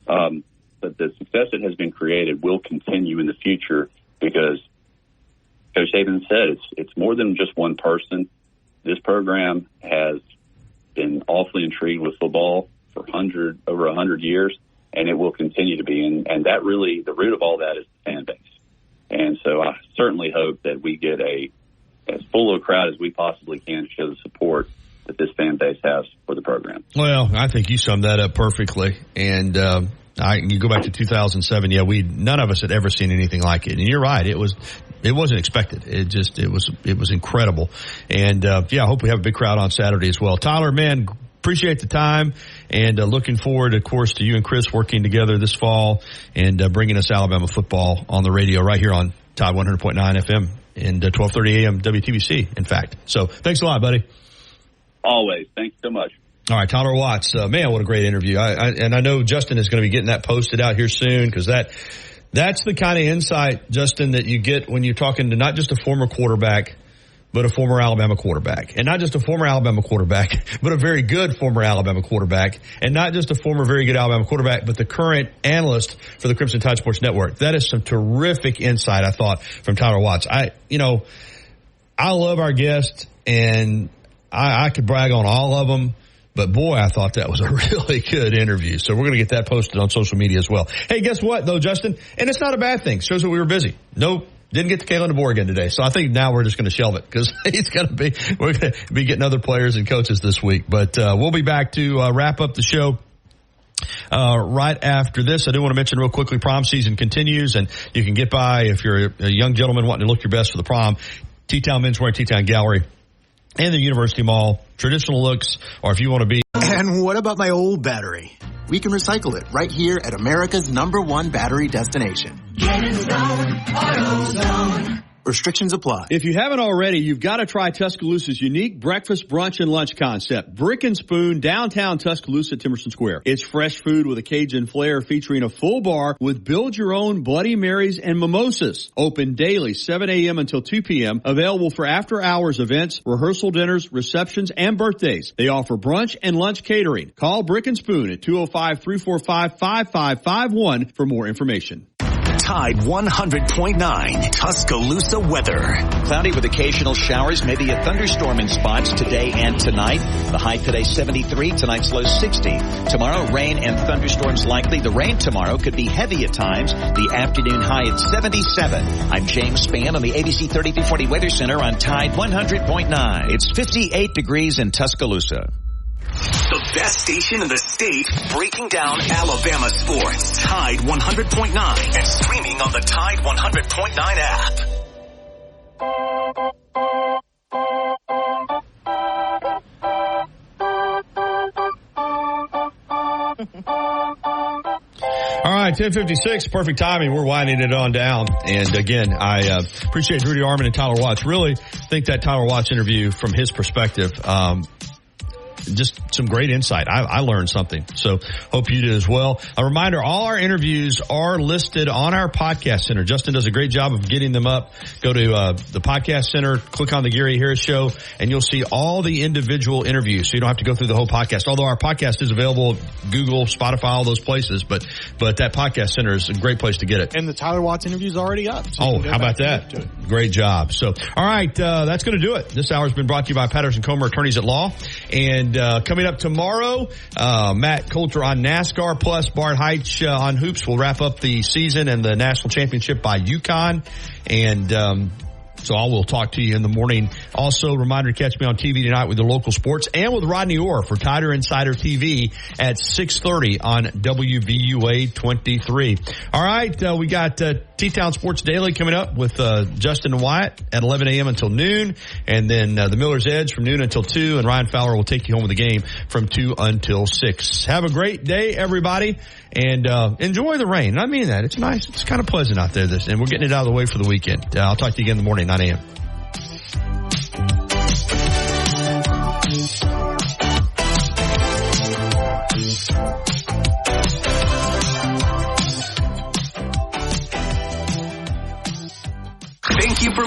Speaker 12: but the success that has been created will continue in the future because Coach Saban said it's more than just one person. This program has been awfully intrigued with football for over 100 years, and it will continue to be. And that really, the root of all that is the fan base. And so I certainly hope that we get as full a crowd as we possibly can to show the support that this fan base has for the program.
Speaker 3: Well, I think you summed that up perfectly. And you go back to 2007. Yeah, none of us had ever seen anything like it. And you're right. It wasn't expected. It was incredible. And I hope we have a big crowd on Saturday as well. Tyler, man, appreciate the time and looking forward, of course, to you and Chris working together this fall and bringing us Alabama football on the radio right here on Tide 100.9 FM and 12:30 a.m. WTBC, in fact. So thanks a lot, buddy.
Speaker 12: Always. Thanks so much.
Speaker 3: All right, Tyler Watts. Man, what a great interview. And I know Justin is going to be getting that posted out here soon because that's the kind of insight, Justin, that you get when you're talking to not just a former quarterback, but a former Alabama quarterback. And not just a former Alabama quarterback, but a very good former Alabama quarterback. And not just a former very good Alabama quarterback, but the current analyst for the Crimson Tide Sports Network. That is some terrific insight, I thought, from Tyler Watts. I love our guests, and I could brag on all of them. But, boy, I thought that was a really good interview. So we're going to get that posted on social media as well. Hey, guess what, though, Justin? And it's not a bad thing. Shows that we were busy. Nope. Didn't get to Kalen DeBoer again today. So I think now we're just going to shelve it because we're going to be getting other players and coaches this week. But we'll be back to wrap up the show right after this. I do want to mention real quickly, prom season continues, and you can get by if you're a young gentleman wanting to look your best for the prom. T-Town Menswear and T-Town Gallery and the University Mall. Traditional looks, or if you want to be.
Speaker 14: And what about my old battery? We can recycle it right here at America's #1 battery destination.
Speaker 6: Get in zone, AutoZone.
Speaker 14: Restrictions apply.
Speaker 8: If you haven't already, you've got to try Tuscaloosa's unique breakfast, brunch, and lunch concept. Brick and Spoon, downtown Tuscaloosa, Timerson Square. It's fresh food with a Cajun flair featuring a full bar with build-your-own Bloody Marys and mimosas. Open daily, 7 a.m. until 2 p.m. Available for after-hours events, rehearsal dinners, receptions, and birthdays. They offer brunch and lunch catering. Call Brick and Spoon at 205-345-5551 for more information.
Speaker 1: Tide 100.9 Tuscaloosa weather.
Speaker 10: Cloudy with occasional showers, maybe a thunderstorm in spots today and tonight. The high today 73, tonight's low 60. Tomorrow, rain and thunderstorms likely. The rain tomorrow could be heavy at times. The afternoon high at 77. I'm James Spann on the ABC 3340 Weather Center on Tide 100.9. It's 58 degrees in Tuscaloosa.
Speaker 1: The best station in the state, breaking down Alabama sports. Tide 100.9 and streaming on the Tide 100.9 app.
Speaker 3: All right, 10:56, perfect timing. We're winding it on down. And again, I appreciate Rudy Armand and Tyler Watts. Really think that Tyler Watts interview from his perspective, just some great insight. I learned something. So hope you did as well. A reminder, all our interviews are listed on our podcast center. Justin does a great job of getting them up. Go to the podcast center, click on the Gary Harris Show, and you'll see all the individual interviews. So you don't have to go through the whole podcast. Although our podcast is available Google, Spotify, all those places. But that podcast center is a great place to get it.
Speaker 4: And the Tyler Watts interview is already up.
Speaker 3: So how about that? Great job. So, all right, that's going to do it. This hour has been brought to you by Patterson Comer Attorneys at Law. And coming up tomorrow, Matt Coulter on NASCAR, plus Bart Heitch on hoops. We'll wrap up the season and the national championship by UConn. And so I will talk to you in the morning. Also, reminder to catch me on TV tonight with the local sports and with Rodney Orr for Tider Insider TV at 6:30 on WVUA 23. All right, we got T-Town Sports Daily coming up with Justin and Wyatt at 11 a.m. until noon, and then the Miller's Edge from noon until 2, and Ryan Fowler will take you home with the game from 2 until 6. Have a great day, everybody, and enjoy the rain. And I mean that. It's nice. It's kind of pleasant out there, and we're getting it out of the way for the weekend. I'll talk to you again in the morning, 9 a.m.
Speaker 1: Thank you for